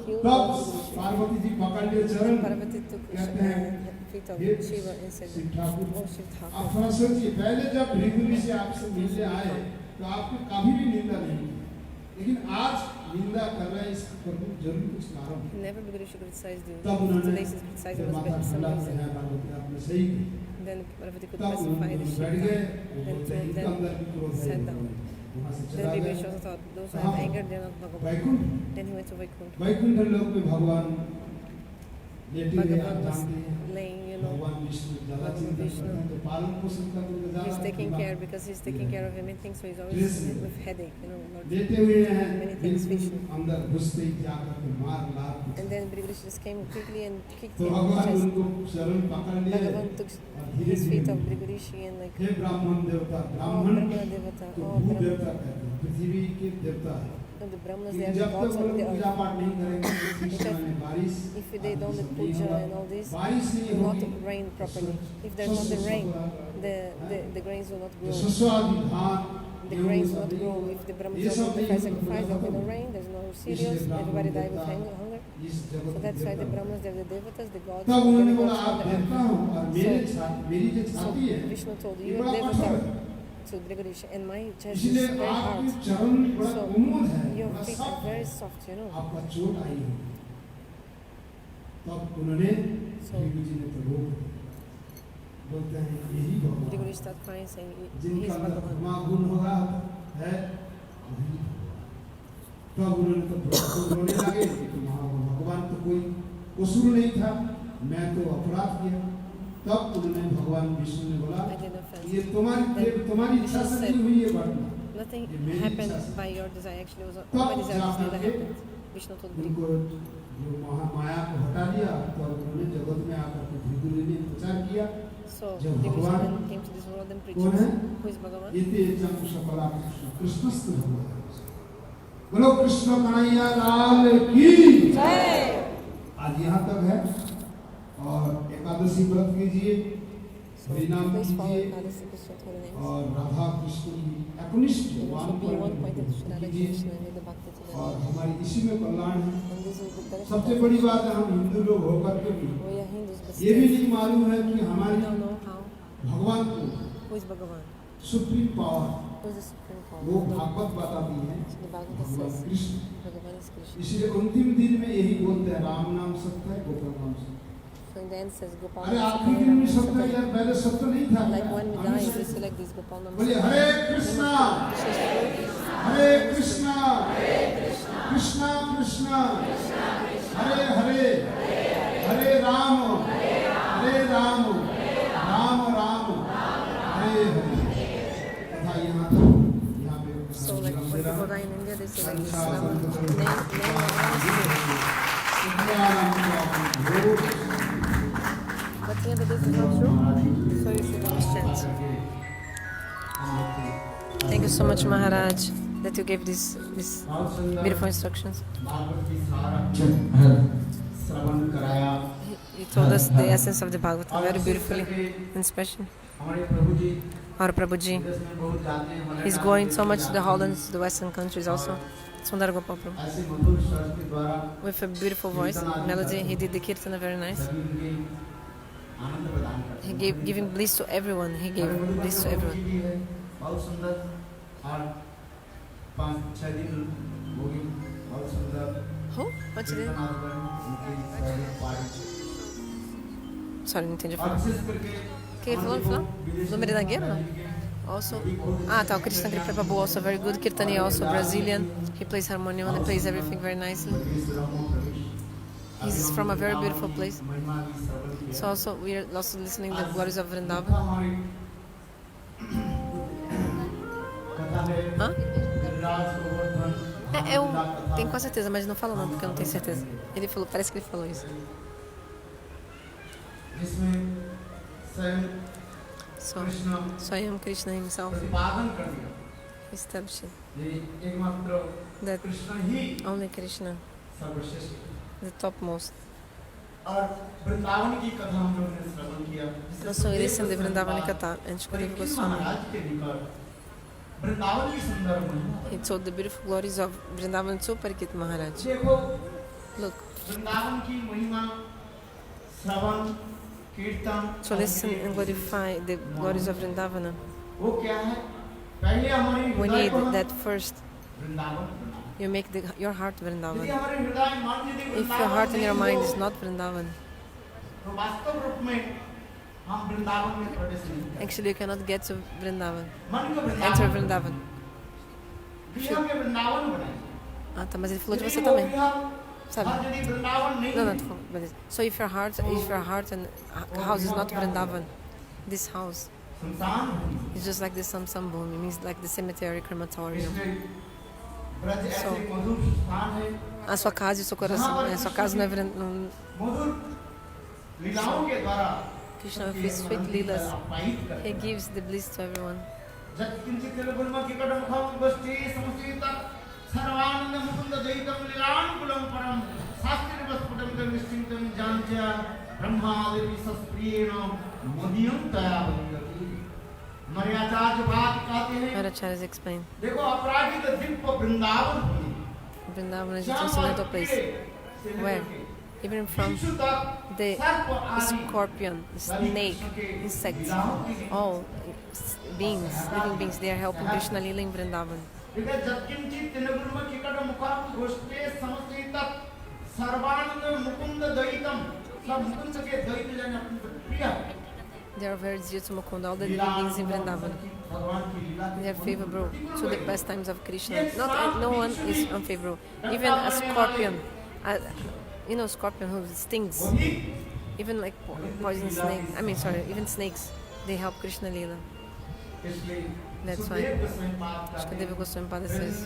kill तब Shiva. पार्वती जी पकड़ लिए चरण Parvati took कहते हैं the feet of ये Shiva and said, Shiv Thakur "Oh Shiv आप Thakur." थोड़ा सोचिए पहले जब भृगुरी से आपसे मिलने आए तो आपने कभी भी निंदा नहीं की लेकिन आज निंदा कर रहे हैं इसका जरूर कुछ कारण है He never Brigadier criticized you. तब उन्होंने Today he's criticizing फिर was माता for some ठंडा में reason. है पार्वती आपने सही की Then Parvati could तब pacify the उन्होंने बैठ गए Shiva. वो Then बोलते हैं two of इनके अंदर भी them क्रोध है sat down. वहाँ से Then चला Brigadier गया also thought those who कहाँ? have anger they are not Bhagavan. Vaikuntha Then he went to Vaikuntha. Vaikuntha लोक में भगवान लेटे हुए आप Bhagavan was जानते हैं laying, भगवान विष्णु ज्यादा चिंता करते हैं तो पालन पोषण का तो ज्यादा he's taking दिमाग care because he's taking care of many things, so he's always Yes. with headache, not लेटे हुए हैं many things बिल्कुल vision. अंदर घुसते ही जाकर के मार लात And then Brigadier just came quickly and kicked तो him in the भगवान chest. उनको शरण पकड़ लिए Bhagavan took और धीरे his feet of धीरे Brigadier and like, हे ब्राह्मण देवता oh ब्राह्मण Brahmana Devata, तो oh भू Brahmana. देवता कहते हैं पृथ्वी के देवता है And the Brahmanas, कि they are the जब तक gods वो of लोग the पूजा earth. पाठ नहीं करेंगे तो इस समय में बारिश If they don't do नहीं puja होगा। and all this, बारिश it नहीं will होगी not rain properly. If there's not the rain, the grains will not तो grow. सस्वादि धान The गेहूं grains will सब not नहीं grow. होगा। If the ये Brahmanas सब don't नहीं offer होगा, sacrifice, there'll be no खत्म। rain, there's no इसलिए cereals, ब्राह्मण everybody die with देवता hunger. इस जगत So के that's why the देवता Brahmanas, they're the devatas, the gods, तब the उन्होंने demigods बोला आप from the देवता earth. हो और मेरी जो So छाती है Vishnu told ये you, you're बड़ा a कठोर devata है to Brigadier, and my chest is इसलिए very आपके hard. चरण बड़ा So कोमल है your बड़ा feet are सख्त very है soft, you know. आपका चोट आई है तब उन्होंने So देवी जी ने तो रोक दिया। बोलते हैं यही भगवान Brigadier started crying, saying, जिनका he's अंदर Bhagavan. धर्मागुण होगा है वही। तब उन्होंने तो रोने लगे कि भगवान तो कोई कसूर नहीं था मैं तो अपराध किया तब उन्होंने भगवान विष्णु ने बोला I did offense. ये तुम्हारी इच्छा से नहीं हुई ये घटना Nothing ये मेरी happened इच्छा से by your desire. Actually, it was तब my desire जाकर that के happened. Vishnu told me. उनको जो माया को हटा दिया तो उन्होंने जगत में आकर के भृगु ने प्रचार किया So, जब the भगवान Vishnu came to this world and preached. कौन है? Who is Bhagavan? ये ते जंग सकला कृष्णस्त भगवान बोलो कृष्ण कन्हैया लाल की आज यहाँ तक है और एकादशी व्रत कीजिए So, हरिनाम please follow कीजिए Ekadasi Krishna holy names. और राधा कृष्ण की एकनिष्ठ And also be one pointed to Radha कीजिए Krishna and with the bhakti to them. और हमारी इसी में कल्याण है And this is the benefit सबसे of बड़ी बात है हम हिंदू लोग होकर के भी we are Hindus, but ये भी still, नहीं मालूम है कि we हमारी don't know how. भगवान को Who is Bhagavan? Supreme power Who is the supreme वो power? भागवत बताती है So the Bhagavad भगवान says, Krishna Bhagavan is Krishna. इसलिए अंतिम दिन में यही बोलते हैं राम नाम सत्य है गोपाल नाम सत्य So in the end says Gopal अरे Nam आखिरी Satya, दिन में Ram सत्य Satya. यार पहले सत्य नहीं था Like when we die, हमेशा we select this Gopal Nam बोले Satya. हरे कृष्णा हरे कृष्णा कृष्णा कृष्णा हरे हरे हरे राम राम राम हरे हरे तथा यहाँ पे So like when people die in India, they say like this name but at the end of this is not true. So you should understand. Thank you so much, Maharaj, that you gave this beautiful instructions. श्रवण कराया You told us the essence of the Bhagavat very beautifully and special. हमारे प्रभु जी Our Prabhuji, विदेश में बहुत जाते हैं हमारे he's going so much to the Hollands, the Western countries also. Sundar Gopal Prabhu. ऐसे मधुर स्वर के द्वारा With a beautiful voice, melody, he did the kirtana very nice. सभी उनके आनंद प्रदान करते He हैं giving bliss to everyone. He gave bliss to everyone. भी है बहुत सुंदर और 5-6 दिन वो भी बहुत सुंदर Who? What's your name? उनकी सारी party Sorry, não entendi a और falar. विशेष करके Quem falou? Falou? Do Meridangueiro? Also, tá, o Krishna Kripa Prabhu also very good. Kirtani also Brazilian. He plays harmonium and plays everything very nicely. He's from a very beautiful place. So also we are also listening the glories of Vrindavan. Hã? Eu tenho quase certeza, mas não falo não, porque eu não tenho certeza. Ele falou, parece que ele falou isso. जिसमें स्वयं So, Krishna Swayam Krishna himself प्रतिपादन कर दिया established ये एकमात्र that Krishna he only Krishna, सर्वश्रेष्ठ है। the topmost. और वृंदावन की कथा हम लोगों ने श्रवण किया जिससे Also, we Sukhdev listened to Goswami Vrindavana Maharaj Katha and Shukadeva Parikshit Goswami. महाराज के निकट वृंदावन की सुंदर महिमा He told the beautiful glories of Vrindavan to Parikshit Maharaj. देखो Look, वृंदावन की महिमा श्रवण कीर्तन so listen and glorify the glories of Vrindavana. वो क्या है पहले हमारे We हृदय need को हम that first. वृंदावन बनाएं। You make your heart यदि Vrindavan. हमारे हृदय मन यदि If your heart and your Vrindavan mind नहीं is हो, not Vrindavan, तो वास्तव रूप में हम वृंदावन में प्रवेश नहीं कर actually you cannot get to Vrindavan, मन को enter वृंदावन Vrindavan. क्रिया के वृंदावन बनाएं। Ah, tá, mas ele falou de यदि você वो também, क्रिया sabe? और यदि वृंदावन नहीं No, है, not for, but so if your heart and house is not Vrindavan, this house संसान है। is just like the Samsam Bhumi, means like the cemetery, crematorium. इसमें ब्रज ऐसे So, मधुर स्थान है, A sua casa e o seu coração, a sua casa não é मधुर लीलाओं के द्वारा Krishna with his sweet leelas. He gives the bliss to everyone. जत्किंचित् किलगुल्मकिकटमुखं गोष्ठी समुचितं सर्वानंद मुकुंद जयितं लीलानुकूलं परं शास्त्रीवस्फुटं निश्चिन्तं जानच ब्रह्मादिपि सस्प्रियेण मदीयं तया वन्दति। मर्यादाच बात कहते हैं, Acharyas explain. देखो अपराजित दिव्य वृंदावन भूमि Vrindavan is a transcendental place where even from the scorpion, the snake, insects, all beings, living beings, they are helping Krishna Lila in Vrindavan. जत्किंचित् किलगुल्मकिकटमुखं गोष्ठी समुचितं सर्वानंद मुकुंद जयितं सब मुकुंद के द्वैत जन अपनी प्रिय They are very dear to Mukunda, all the living beings in Vrindavan. They are favorable to the pastimes of Krishna. No one is unfavorable. Even a scorpion, scorpion who stings, even like poison snakes, even snakes, they help Krishna Lila. That's why Shukadeva Goswami Pada says,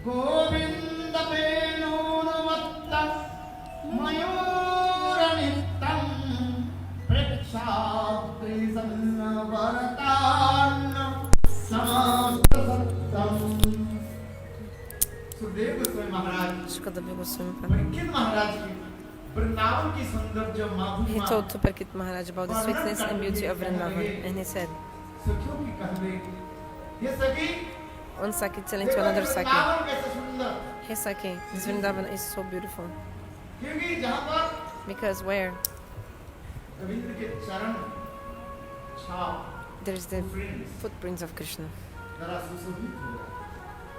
Govind वेणुवत्त मयूरनित्यं प्रेक्षाप्रियसंवरतान्न समस्तसत्तं। Sukhdev Goswami Maharaj Shukadeva Goswami Pada. Parikshit महाराज की वृंदावन की सौंदर्य He माधुर्य told to Parikshit Maharaj about the sweetness and beauty of Vrindavan, and he said, सखियों की कहवे ये सखी one Saki telling to another Saki, Vrindavan कैसे सुंदर, hey Saki, this Vrindavan is so beautiful. क्योंकि जहाँ पर Because where रविंद्र के चरण छाप there is the footprints of Krishna. जरा सुशोभित हो गया।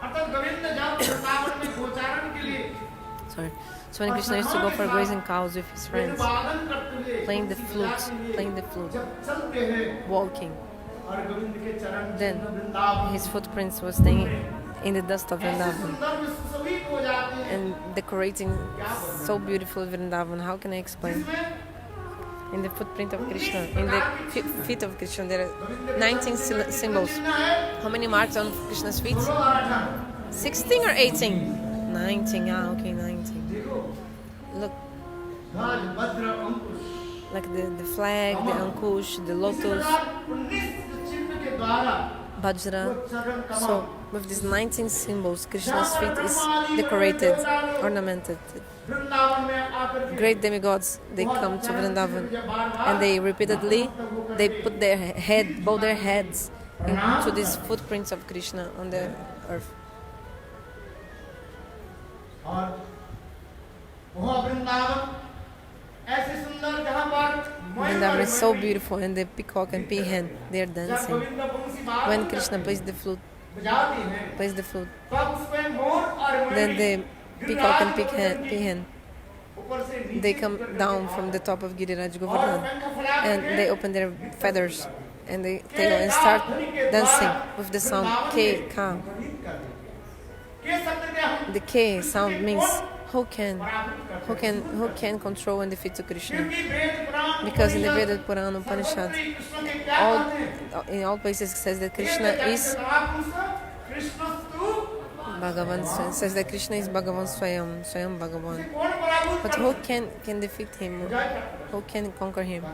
अर्थात गोविंद जब वृंदावन में गोचारण के लिए So when Krishna used to go for grazing cows with his friends, वादन करते हुए playing the flute, जब चलते हैं walking, और गोविंद के चरण then Vrindavan his footprints were staying in the dust of ऐसे Vrindavan सुंदर में सुशोभित हो जाते हैं and decorating so beautiful Vrindavan. How can I explain? जिसमें In the footprint of Krishna, in the feet of Krishna, there are 19 symbols. How many marks on Krishna's feet? 16 or 18? 19, okay, 19. Look, ध्वज वज्र अंकुश like the flag, the ankush, the lotus, चिन्ह के द्वारा Vajra. So, with these 19 symbols, Krishna's feet is decorated, ornamented. Vrindavan में आकर Great demigods, they come to Vrindavan and they repeatedly, they put their head, bow their heads into these footprints of Krishna on the earth. और वह वृंदावन ऐसे सुंदर जहाँ पर Vrindavan is so beautiful and the peacock and peahen, they are जब dancing. Govind बंसी बाजन When Krishna plays the flute, बजाती हैं तब उसमें मोर और then Mayuri the peacock and peahen, ऊपर से नीचे they come down from the top of Giriraj Govardhan and they open their feathers and the tail and start dancing with the sound K, Ka. के शब्द के हम The K sound means who can control and defeat to Krishna. क्योंकि Veda Purana Because in the Veda, Purana, Upanishad, in all places it says that Krishna is Bhagavan. Says that Krishna is Bhagavan Swayam Bhagavan. But who can defeat him? Who can conquer him?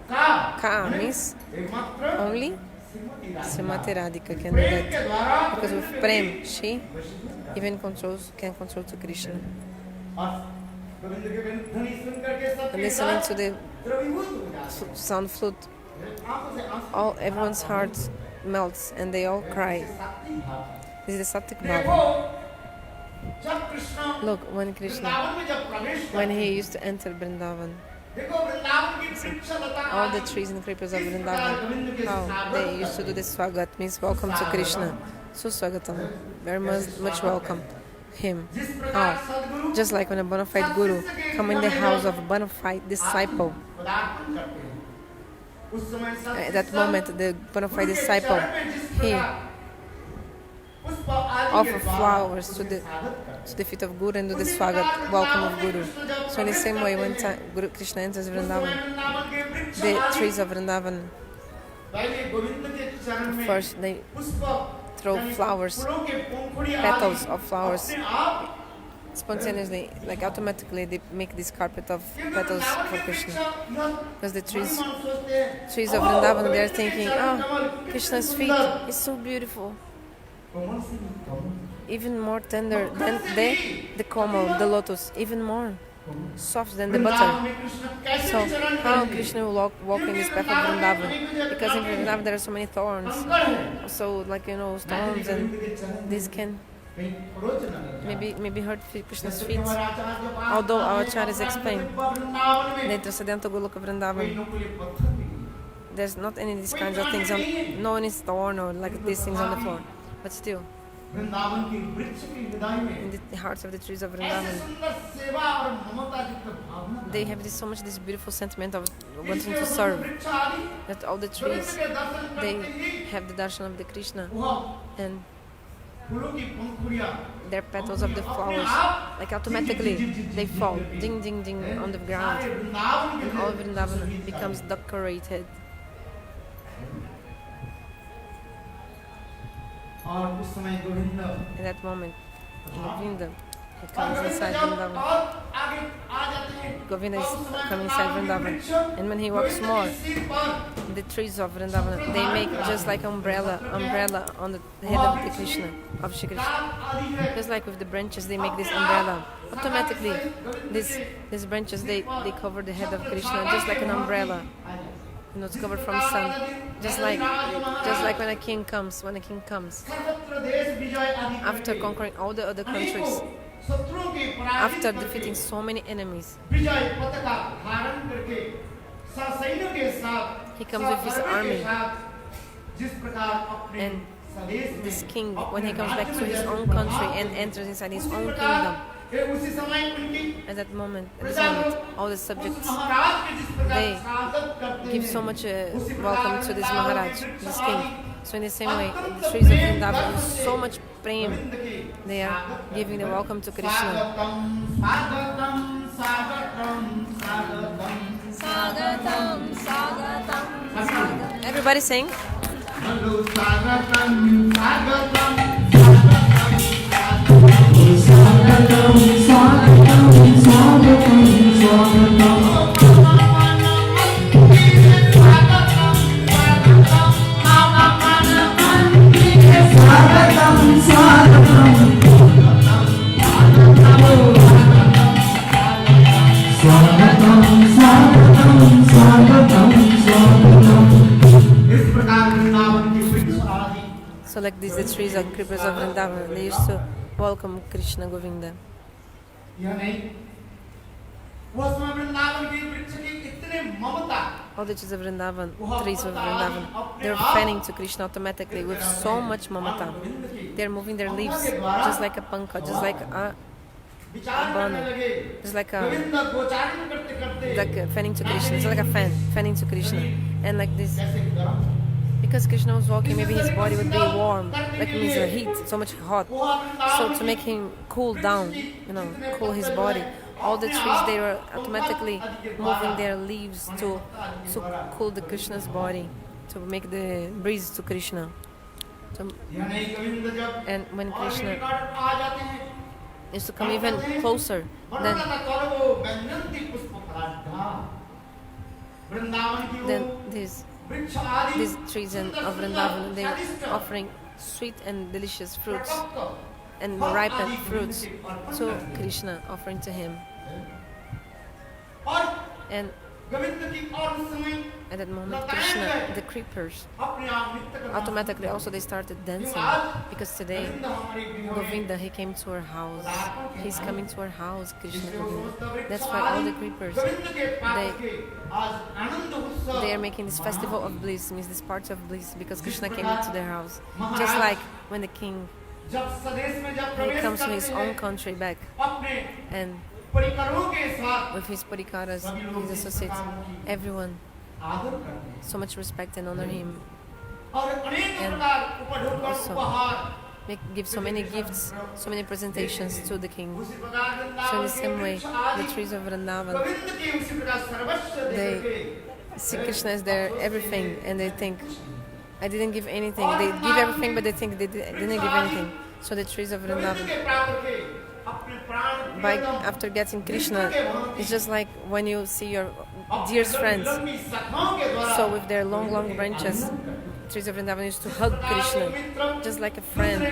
Ka means only Srimati Radhika can do that. Because with Prem, she even can control to Krishna. And listening to the sound flute, everyone's heart melts and they all cry. This is the Sattvic Bhava. Look, when he used to enter Vrindavan, all the trees and creepers of Vrindavan, how they used to do this swagat, means welcome to Krishna. Suswagatam, very much welcome him. How? Just like when a bona fide guru come in the house of a bona fide disciple. At that moment, the bona fide disciple, he offer flowers to the feet of Guru and do the swagat, welcome of Guru. So in the same way, when Guru Krishna enters Vrindavan, the trees of Vrindavan, first they throw flowers, petals of flowers, spontaneously, like automatically they make this carpet of petals for Krishna. Because the trees of Vrindavan, they are thinking, oh, Krishna's feet is so beautiful. Even more tender than the komal, the lotus, even more soft than the butter. So how Krishna will walk in this path of Vrindavan? Because in Vrindavan there are so many thorns, so like stones, and this can maybe hurt Krishna's feet. Although our acharyas explain in Transcendental Goloka Vrindavan, there's not any of these kinds of things, no one is thorn or like these things on the floor. But still, in the hearts of the trees of Vrindavan, they have so much this beautiful sentiment of wanting to serve, that all the trees, they have the darshan of the Krishna, and their petals of the flowers, like automatically they fall, ding ding ding on the ground, and all of Vrindavan becomes decorated. In that moment, Govinda, he comes inside Vrindavan. Govinda is coming inside Vrindavan, and when he walks more, the trees of Vrindavan, they make just like umbrella on the head of the Krishna, of Shri Krishna. Just like with the branches, they make this umbrella. Automatically, these branches they cover the head of Krishna, just like an umbrella. It's covered from sun. Just like when a king comes, after conquering all the other countries, after defeating so many enemies, he comes with his army. And this king, when he comes back to his own country and enters inside his own kingdom, at this moment, all the subjects, they give so much welcome to this Maharaj, this king. So in the same way, the trees of Vrindavan, with so much prem, they are giving the welcome to Krishna. Everybody sing. So like these, the trees and creepers of Vrindavan, they used to welcome Krishna Govinda. All the trees of Vrindavan, they're fanning to Krishna automatically with so much mamata. They're moving their leaves just like a panka, just like a banner, just like fanning to Krishna, just like a fan, fanning to Krishna. And like this, because Krishna was walking, maybe his body would be warm, like it means the heat, so much hot. So to make him cool down, cool his body, all the trees, they were automatically moving their leaves to cool the Krishna's body, to make the breeze to Krishna. And when Krishna is to come even closer, then these trees of Vrindavan, they are offering sweet and delicious fruits and ripened fruits to Krishna, offering to him. And at that moment, Krishna, the creepers, automatically also they started dancing, because today Govinda, he came to our house. He's coming to our house, Krishna Govinda. That's why all the creepers, they are making this festival of bliss, means this party of bliss, because Krishna came into their house. Just like when the king, he comes to his own country back, and with his parikaras, his associates, everyone so much respect and honor him, and also give so many gifts, so many presentations to the king. So in the same way, the trees of Vrindavan, they see Krishna as their everything, and they think, I didn't give anything. They give everything, but they think they didn't give anything. So the trees of Vrindavan, after getting Krishna, it's just like when you see your dearest friends. So with their long branches, trees of Vrindavan used to hug Krishna, just like a friend.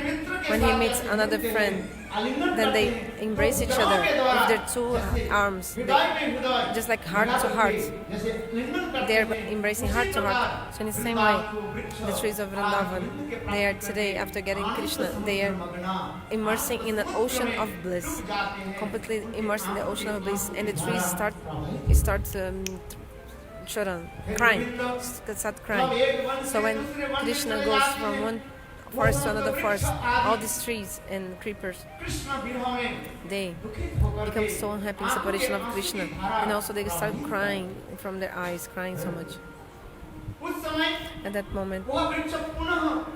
When he meets another friend, then they embrace each other with their two arms, just like heart to heart. They are embracing heart to heart. So in the same way, the trees of Vrindavan, they are today, after getting Krishna, they are immersing in an ocean of bliss, completely immersed in the ocean of bliss, and the trees start crying. So when Krishna goes from one forest to another forest, all these trees and creepers, they become so unhappy in separation of Krishna, and also they start crying from their eyes, crying so much. At that moment,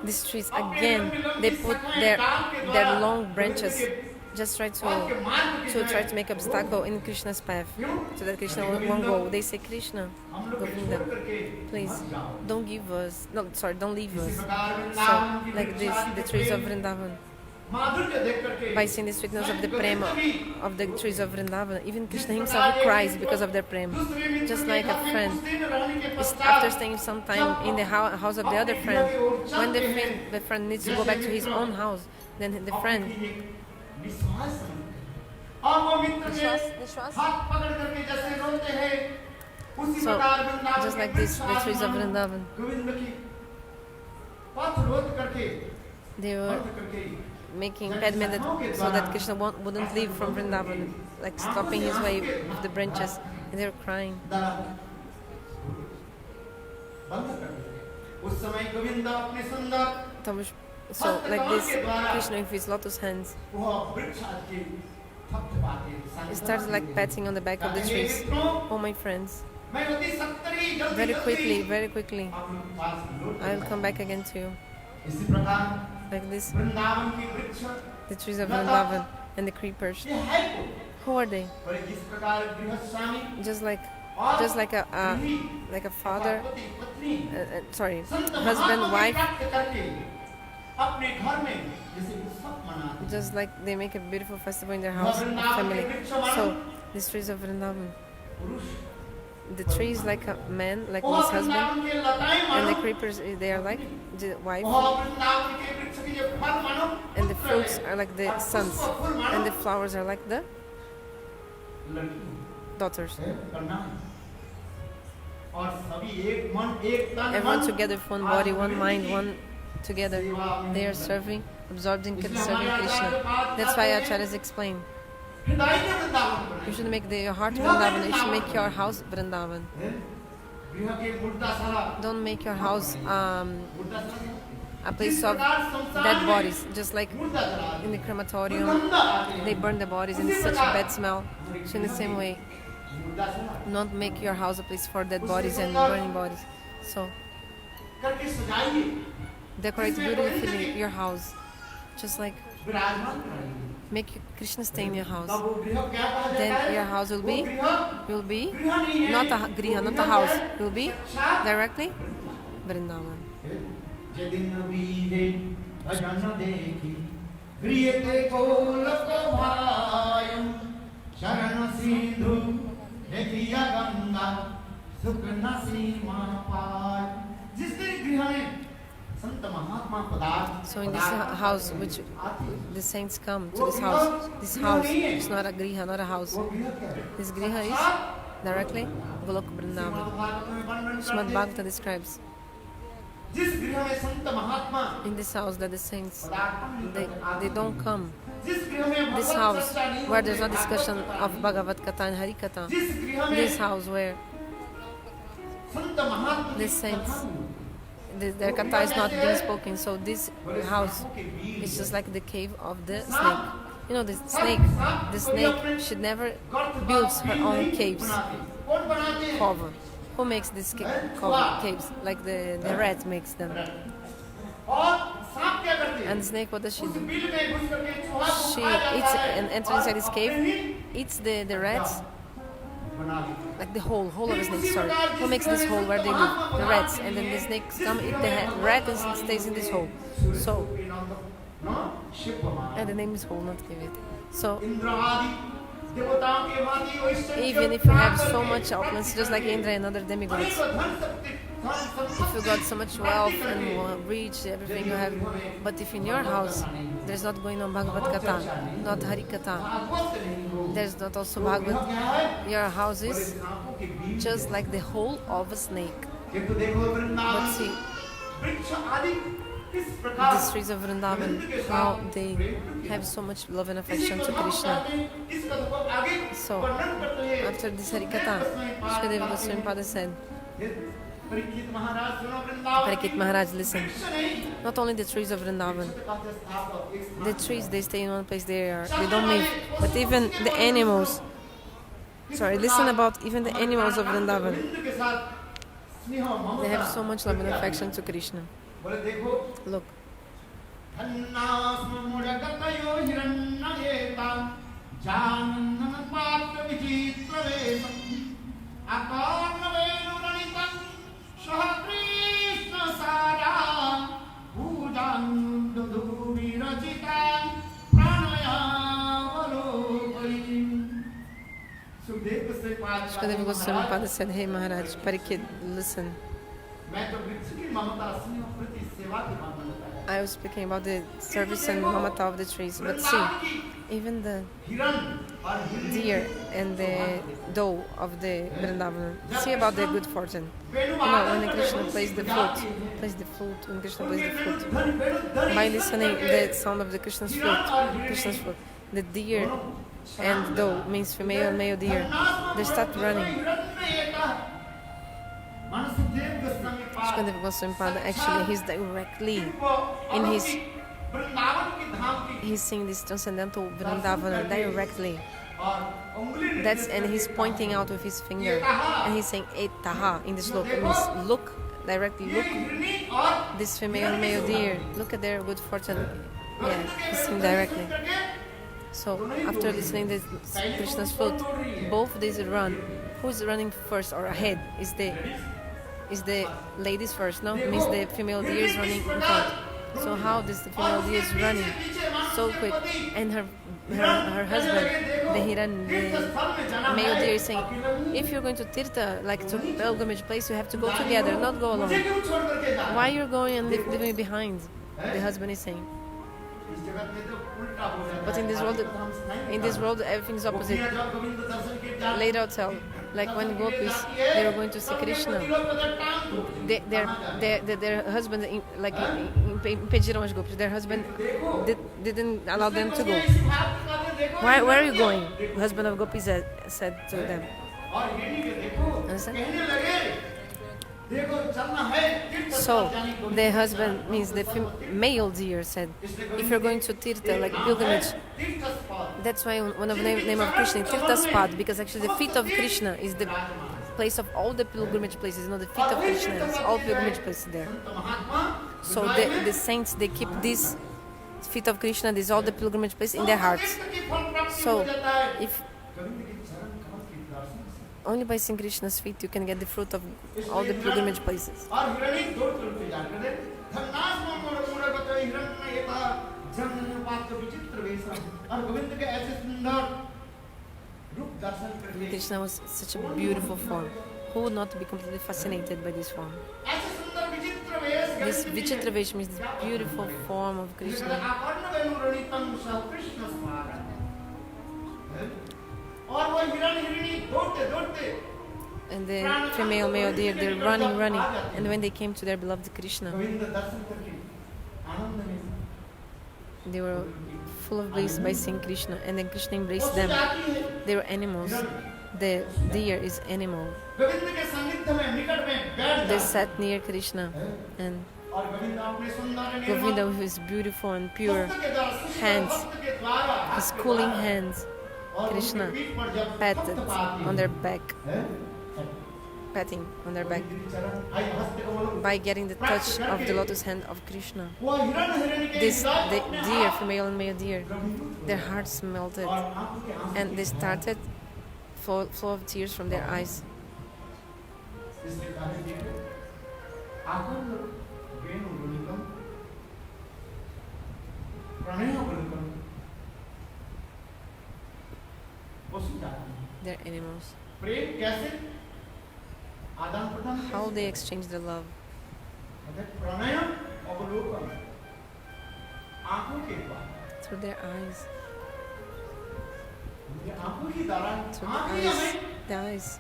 these trees again, they put their long branches, just try to make obstacle in Krishna's path, so that Krishna won't go. They say, Krishna, Govinda, please don't leave us. So like this, the trees of Vrindavan, by seeing the sweetness of the prema of the trees of Vrindavan, even Krishna himself cries because of their prema. Just like a friend, after staying some time in the house of the other friend, when the friend needs to go back to his own house, then the friend, so just like this, the trees of Vrindavan, they were making impediment so that Krishna wouldn't leave from Vrindavan, like stopping his way with the branches, and they were crying. So like this, Krishna with his lotus hands, he starts like patting on the back of the trees. Oh my friends, very quickly, I will come back again to you. Like this, the trees of Vrindavan and the creepers. Who are they? Just like a father, husband, wife. Just like they make a beautiful festival in their house, family. So these trees of Vrindavan, the tree is like a man, like his husband, and the creepers, they are like the wife, and the fruits are like the sons, and the flowers are like the daughters. Everyone together with one body, one mind, one together. They are serving, absorbing, serving Krishna. That's why Acharyas explain. You should make your heart Vrindavan. You should make your house Vrindavan. Don't make your house a place of dead bodies. Just like in the crematorium, they burn the bodies and it's such a bad smell. So in the same way, not make your house a place for dead bodies and burning bodies. So decorate beautifully your house, just like Make Krishna stay in your house. तब वो गृह क्या कहा जाता Then है? your house will वो be गृह नहीं है। not a griha, not a house. Will be साक्षात directly Vrindavan. जदिन बीजे भजन देखी गृहते गोलक भायम शरण सिंधु देखिया गंगा सुख न सीमा पाय। जिस गृह में संत महात्मा पदार्थ So in this house, which the saints come to this house is not a griha, not a house. वो गृह क्या है? This griha is directly Golok Vrindavan. Bhagavat में वर्णन Srimad करते हैं, Bhagavata describes जिस गृह में संत महात्मा in this house that the saints पदार्पण they don't come. जिस गृह में This भगवत house चर्चा नहीं where होती, there's no discussion Bhagavat of कथा Bhagavat Katha and Hari Katha. जिस गृह में This house where Sant Mahatma the saints, their katha is not being spoken. So this house is just like the cave of the snake. You know, the snake should never build her own caves. कौन बनाते हैं? Cover. Who makes these caves? Like the rat makes them. और सांप क्या करते हैं? And the snake, what does she उस do? Bill में घुस करके चूहा को She खा जाता eats है and enters और inside this cave, अपने ही eats the rats, बना लेते हैं। like the hole of a snake, sorry. Who makes this hole where they live? The rats. And then the snakes come, eat the rat and stays in this hole. So, Shiv Maharaj and the name is hole, not give it. So, Indra आदि देवताओं के भांति वैश्य even if you have so much opulence, just like Indra and other demigods, धन शक्ति if you got so much wealth and reach everything you have, but if in your house there's not going on Bhagavat Katha, not Hari Katha, there's not also Bhagavat, your house is just like the hole of a snake. किंतु देखो But Vrindavan see, वृक्ष आदि किस प्रकार the streets of Vrindavan, how they have so much love and affection to Krishna. इस कथन को आगे So, वर्णन करते हैं after this Hari Katha, Shukadeva Goswami Pada said, Parikshit महाराज सुनो वृंदावन Parikit Maharaj, listen, वृक्ष नहीं not only the trees of Vrindavan, कहते स्थापक एक the trees, they stay in one place, they don't move, but even the animals, sorry, listen about even the animals of Vrindavan, वृंद के साथ स्नेह और they have Mamata so much love and affection to Krishna. बोले देखो Look, धन्नास्म मुरगतयो हिरण्ययेता जाननन पात्र विचित्रवेशम् अकार्णवेणुरणितं सह कृष्ण सारा पूजानुदुविरचितान् प्रणयावलोकयन् सुखदेव गोस्वामी पाद Shukadeva Goswami Pada said, hey Maharaj, Parikit, listen, मैं तो वृक्ष की ममता स्नेह प्रति सेवा की भावना बताया I was speaking about the service and mamata of the trees, but see, even the हिरण और हिरणी deer and the doe of the Vrindavan, see about their good fortune. You know, when Krishna plays the flute, when Krishna plays the flute, by listening the sound of the Krishna's flute, the deer and doe means female and male deer, they start running. Shukadeva Goswami Pada, actually, he's directly in his, he's seeing this transcendental Vrindavan directly. And he's pointing out with his finger, and he's saying Etaha in this look. It means look, directly look, this female and male deer, look at their good fortune. Yeah, he's saying directly. So after listening to Krishna's flute, both these run. Who's running first or ahead? Is the ladies first? No, means the female deer is running in front. So how does the female deer is running so quick? And her husband, the Hiran, the male deer is saying, if you're going to Tirtha, like to pilgrimage place, you have to go together, not go alone. Why you're going and leaving me behind? The husband is saying. But in this world, everything is opposite. Later I'll tell, like when gopis, they were going to see Krishna, their husband, like impediram as gopis. Their husband didn't allow them to go. Where are you going? The husband of gopis said to them. Understand? So the husband means the male deer said, if you're going to Tirtha, like pilgrimage, that's why one of the name of Krishna is Tirtha Spad, because actually the feet of Krishna is the place of all the pilgrimage places. You know, the feet of Krishna is all pilgrimage places there. So the saints, they keep this feet of Krishna, this is all the pilgrimage place in their hearts. So, if only by seeing Krishna's feet you can get the fruit of all the pilgrimage places. Krishna was such a beautiful form. Who would not be completely fascinated by this form? This Vichitra Vesh means this beautiful form of Krishna. And the female male deer, they're running. And when they came to their beloved Krishna, they were full of bliss by seeing Krishna. And then Krishna embraced them. They were animals. The deer is animal. They sat near Krishna. And Govinda with his beautiful and pure hands, his cooling hands, Krishna patted on their back, patting on their back, by getting the touch of the lotus hand of Krishna. The deer, female and male deer, their hearts melted and they started flow of tears from their eyes. They're animals. How they exchange their love. Through their eyes. Through the eyes.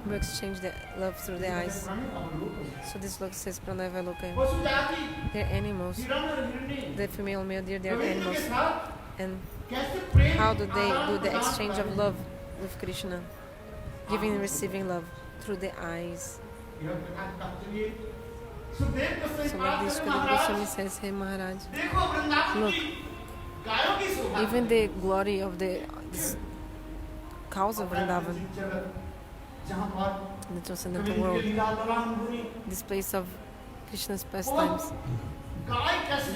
We exchange the love through the eyes. So this look says Pranava Loka. They're animals. The female and male deer, they're animals. And how do they do the exchange of love with Krishna? Giving and receiving love through the eyes. So like this Sukadeva Goswami says, hey Maharaj, look, even the glory of the cows of Vrindavan, the transcendental world, this place of Krishna's pastimes,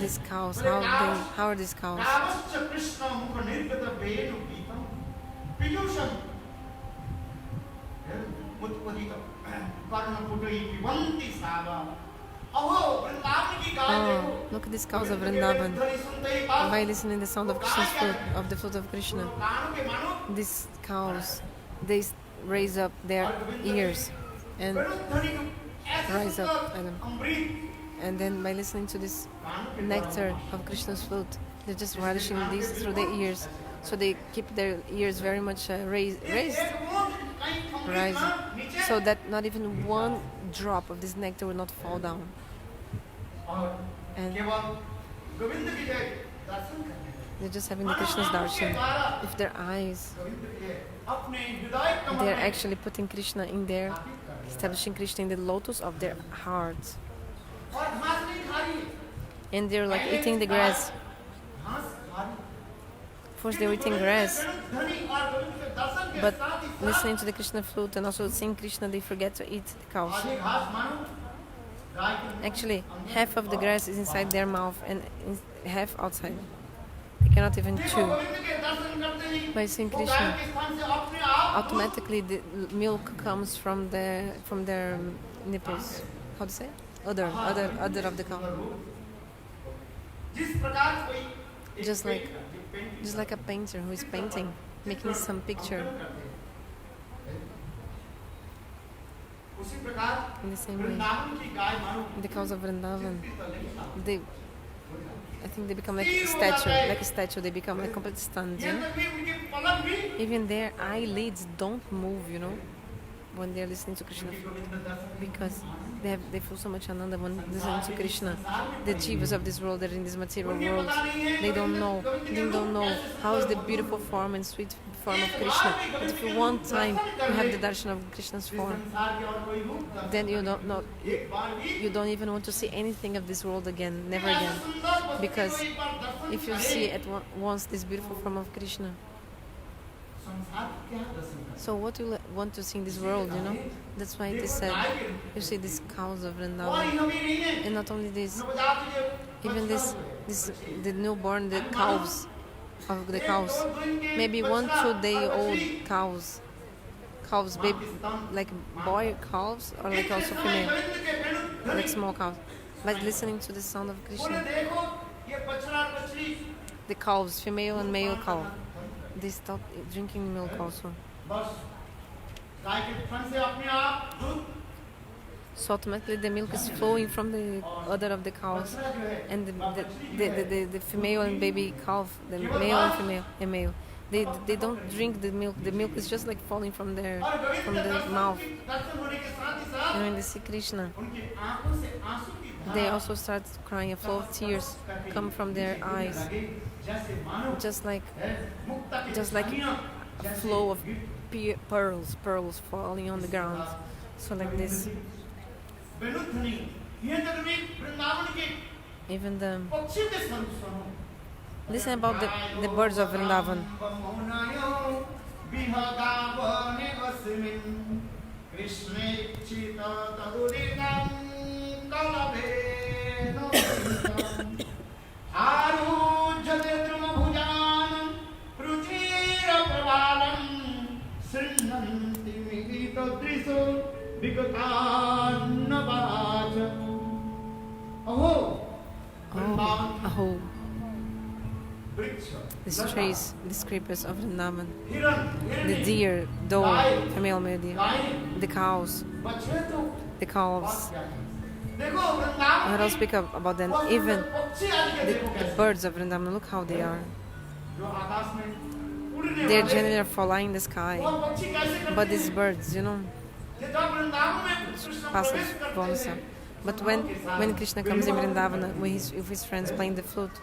these cows, how are these cows? Oh, look at these cows of Vrindavan. By listening to the sound of Krishna's flute, of the flute of Krishna, these cows, they raise up their ears and rise up, and then by listening to this nectar of Krishna's flute, they're just relishing this through their ears, so they keep their ears very much raised, so that not even one drop of this nectar will not fall down. And they're just having the Krishna's darshan. If their eyes, they're actually putting Krishna in there, establishing Krishna in the lotus of their hearts. And they're like eating the grass. First they're eating grass, but listening to the Krishna flute and also seeing Krishna, they forget to eat the cows. Actually, half of the grass is inside their mouth and half outside. They cannot even chew. By seeing Krishna, automatically the milk comes from their nipples. How to say? Udder of the cow. Just like a painter who is painting, making some picture. In the same way, the cows of Vrindavan, I think they become like a statue. They become like completely stunned. Even their eyelids don't move, when they're listening to Krishna, because they feel so much ananda when listening to Krishna. The jivas of this world, that are in this material world, they don't know how is the beautiful form and sweet form of Krishna. But if you one time you have the darshan of Krishna's form, then you don't even want to see anything of this world again, never again. Because if you see at once this beautiful form of Krishna, So what you want to see in this world, you know? That's why it is said, you see these cows of Vrindavan. And not only this, even the newborn, the calves of the cows. Maybe 1-2 day old cows, baby, like boy calves or like also female, like small cows. Like listening to the sound of Krishna. The calves, female and male cow, they stop drinking milk also. So automatically the milk is flowing from the udder of the cows, and the female and baby calf, the male and male, they don't drink the milk. The milk is just like falling from the mouth. And when they see Krishna, they also start crying. A flow of tears come from their eyes, just like a flow of pearls falling on the ground. So like this. Even listen about the birds of Vrindavan. Aho. The trees, the creepers of Vrindavan, the deer, doe, female deer, the cows, the calves. I will speak about them. Even the birds of Vrindavan, look how they are. They generally are flying in the sky. But these birds, you know, but when Krishna comes in Vrindavan with his friends playing the flute,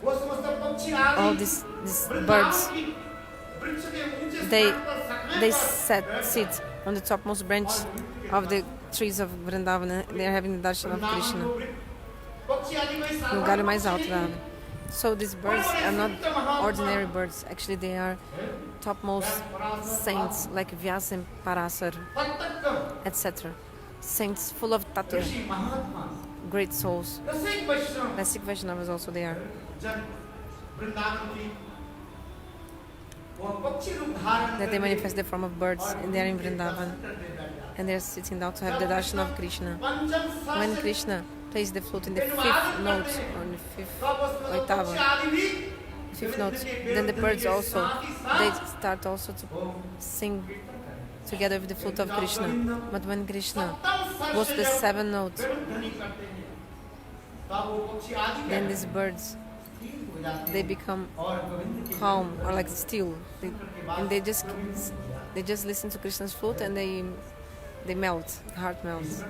all these birds, they sit on the topmost branch of the trees of Vrindavan. They are having the darshan of Krishna. No galho mais alto da árvore. So these birds are not ordinary birds. Actually, they are topmost saints like Vyasa and Parasar, etc. Saints full of tattva, great souls. Rasik Vaishnavas also they are. That they manifest the form of birds and they are in Vrindavan. And they are sitting down to have the darshan of Krishna. When Krishna plays the flute in the 5th note, or in the 5th oitava, 5th note, then the birds also, they start also to sing together with the flute of Krishna. But when Krishna goes to the 7th note, then these birds, they become calm or like still, and they just listen to Krishna's flute and they melt, the heart melts.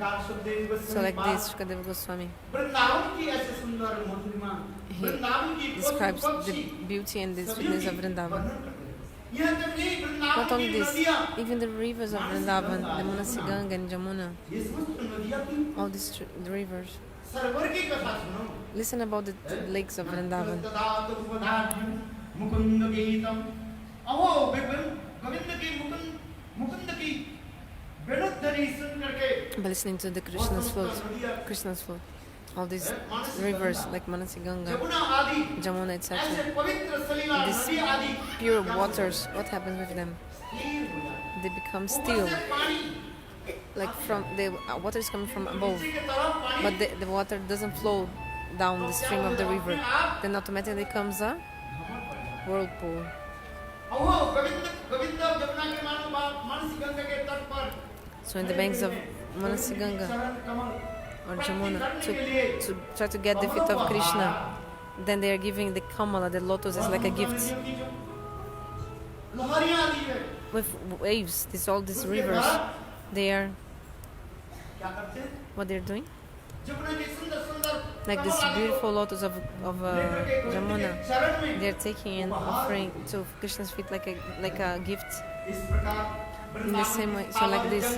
So like this, Shukadeva Goswami, he describes the beauty and the sweetness of Vrindavan. Not only this, even the rivers of Vrindavan, the Manasiganga and Jamuna, all these the rivers. Listen about the lakes of Vrindavan. By listening to the Krishna's flute, all these rivers like Manasiganga, Jamuna, etc. These pure waters, what happens with them? They become still. Like from the water is coming from above, but the water doesn't flow down the stream of the river. Then automatically comes a whirlpool. So in the banks of Manasiganga or Jamuna, to try to get the feet of Krishna, then they are giving the Kamala, the lotus, as like a gift. With waves, all these rivers, they are, what they're doing? Like this beautiful lotus of Jamuna, they're taking and offering to Krishna's feet like a gift. In the same way, so like this,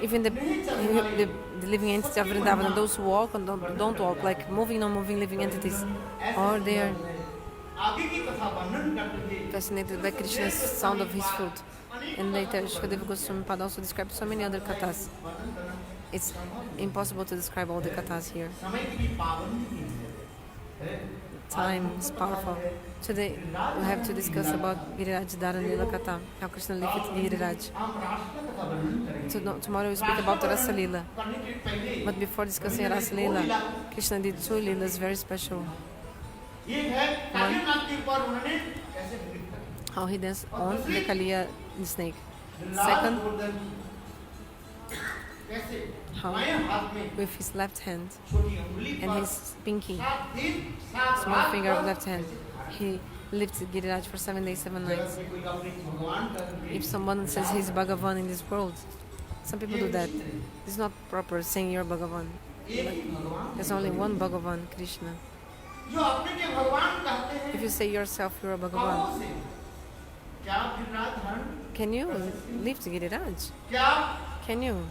even the living entity of Vrindavan, those who walk and don't walk, like moving, non-moving living entities, or they are fascinated by Krishna's sound of his flute. And later, Shukadeva Goswami Pada also described so many other kathas. It's impossible to describe all the kathas here. Time is powerful. Today, we have to discuss about Giriraj Dharan Lila Katha, how Krishna lived with Giriraj. Tomorrow we speak about Rasa Lila. But before discussing Rasa Lila, Krishna did two Lilas very special. One, how he danced on the Kaliya, the snake. Second, how with his left hand and his pinky, small finger of left hand, he lifted Giriraj for 7 days, 7 nights. If someone says he's Bhagavan in this world, some people do that. It's not proper saying you're Bhagavan. There's only one Bhagavan, Krishna. If you say yourself you're a Bhagavan, can you lift Giriraj? Can you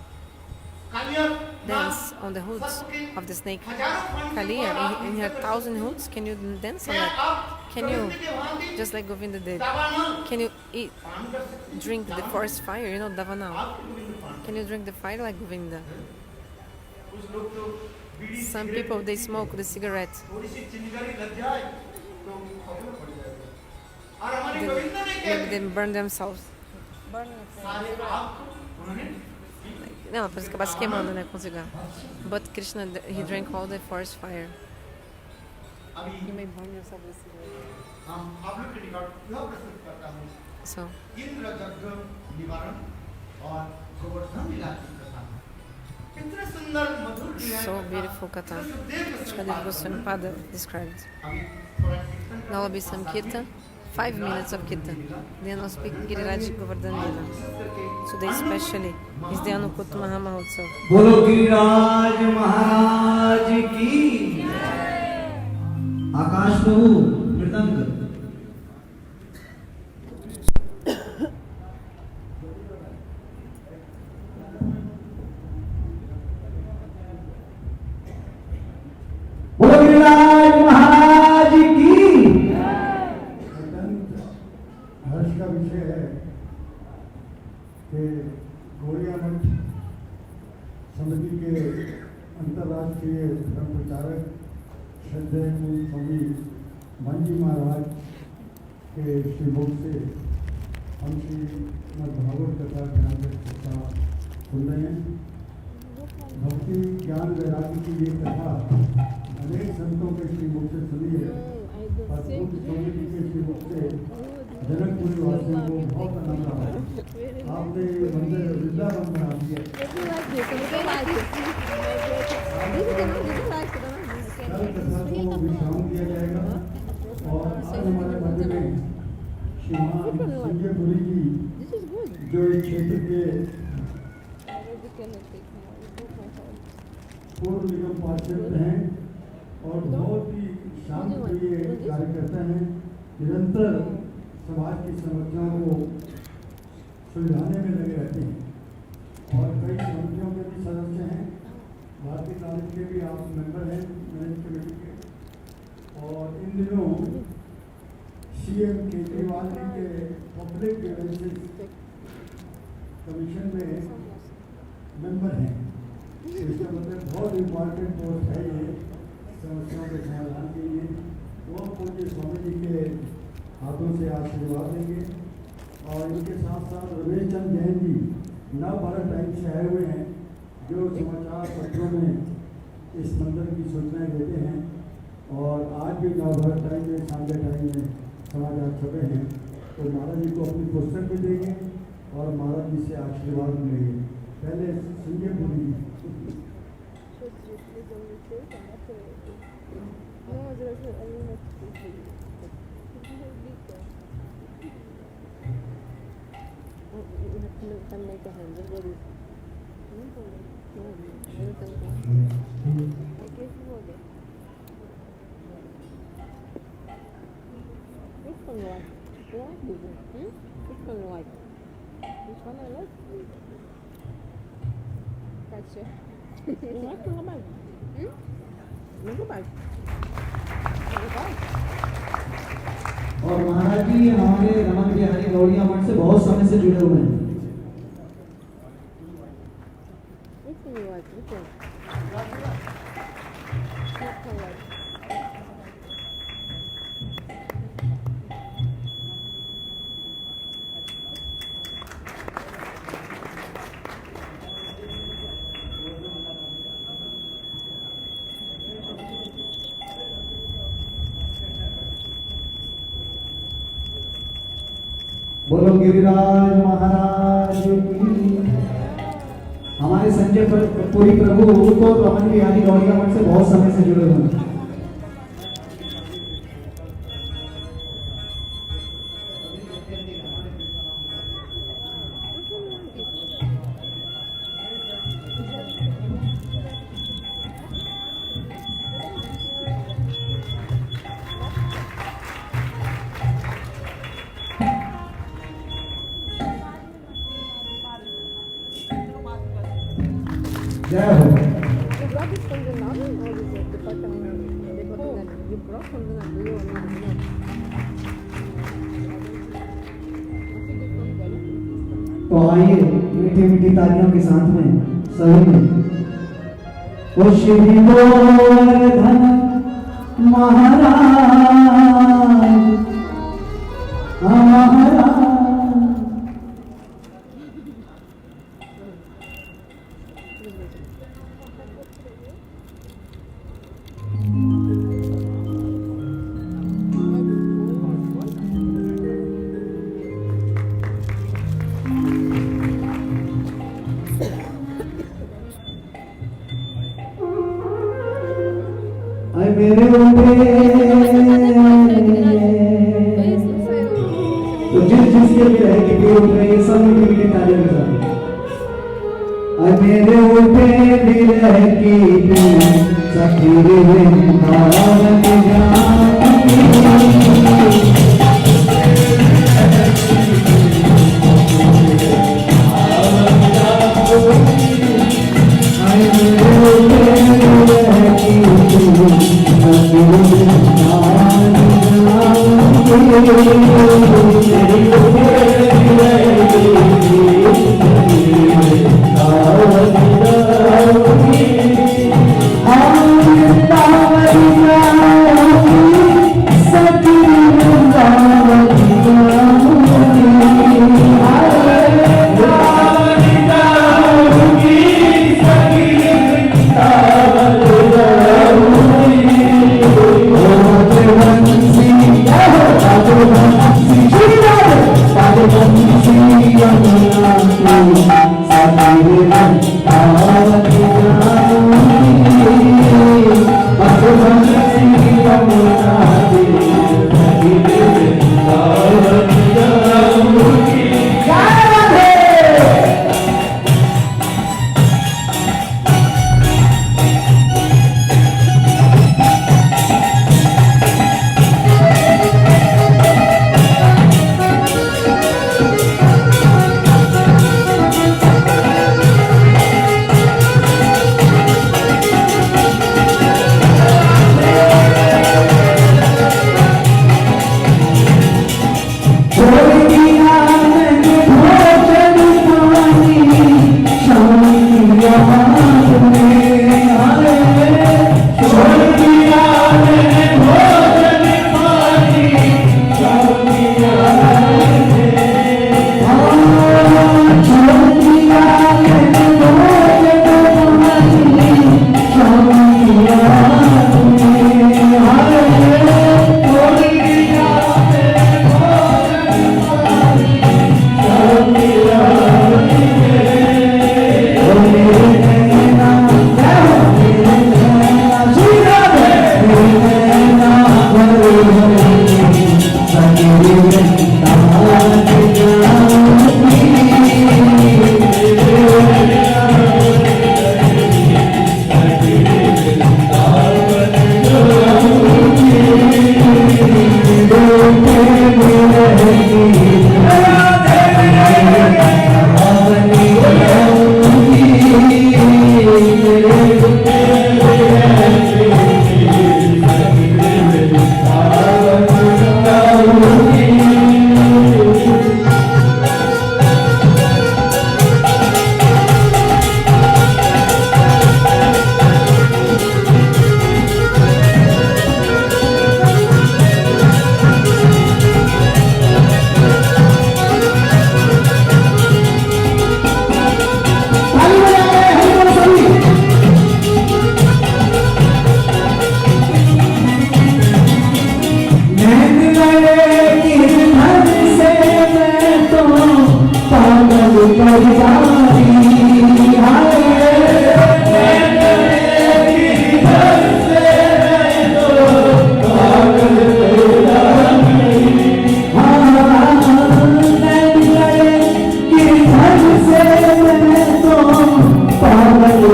dance on the hoods of the snake Kaliya in her 1,000 hoods? Can you dance on that? Can you, just like Govinda did, can you drink the forest fire, you know, Davana? Can you drink the fire like Govinda? Some people, they smoke the cigarette. Maybe they burn themselves. Não, parece que acaba se queimando, né, com cigarro. But Krishna, he drank all the forest fire. You may burn yourself with cigarette. So, so beautiful katha. Shukadeva Goswami Pada described. Now will be some kirtan, 5 minutes of kirtan. Then I'll speak Giriraj Govardhan Lila. Today especially is the Anukut Mahamahotsav. Bolo Giriraj Maharaj ki Akash Prabhu Mridang. Bolo Giriraj Maharaj ki हर्ष का विषय है कि गौड़िया मठ समिति के अंतर्राष्ट्रीय धर्म प्रचारक श्रद्धेय स्वामी मंजी महाराज के श्रीमुख से हम श्रीमद् भागवत कथा ज्ञान कथा सुन रहे हैं। भक्ति ज्ञान वैराग्य की ये कथा अनेक संतों के श्रीमुख से सुनी है। अद्भुत स्वामी जी के श्रीमुख से जनकपुरी वासियों को बहुत आनंद आया। आपने मंदिर वृंदावन बना दिया। कल कथा को विश्राम दिया जाएगा और आज हमारे मंदिर में श्रीमान सिंहपुरी जी जो इस क्षेत्र के पूर्व निगम पार्षद हैं और बहुत ही शांतप्रिय कार्यकर्ता हैं, निरंतर समाज की समस्याओं को सुलझाने में लगे रहते हैं और कई समितियों के भी सदस्य हैं। भारतीय कॉलेज के भी आप मेंबर हैं मैनेज कमेटी के। और इन दिनों सीएम केजरीवाल जी के पब्लिक ग्रीवेंसेस कमीशन में मेंबर हैं। इसका मतलब बहुत इम्पोर्टेंट पोस्ट है ये समस्याओं के समाधान के लिए। वो पूज्य स्वामी जी के हाथों से आशीर्वाद लेंगे। और इनके साथ साथ रमेश चंद जैन जी नव भारत टाइम्स से आए हुए हैं जो समाचार पत्रों में इस मंदिर की सूचनाएं देते हैं और आज भी नव भारत टाइम में संडे टाइम में समाचार छपे हैं। तो महाराज जी को अपनी पुस्तक भी देंगे और महाराज जी से आशीर्वाद मिलेंगे। पहले सिंहपुरी जी और महाराज जी हमारे रमन बिहारी गौड़िया मठ से बहुत समय से जुड़े हुए हैं। बोलो गिरिराज महाराज की। हमारे संजय पुरी प्रभु तो रमन बिहारी गौड़िया मठ से बहुत समय से जुड़े हुए हैं। जय हो। तो आइए मीठी मीठी तालियों के साथ में सभी में ओ श्री गोवर्धन महाराज महाराज। मेरे तो जिसके भी रहेगी कि उठ रही है सब मीठी मीठी तालियों के साथ। मेरे उठे भी रहेगी सखी सखी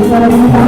सारी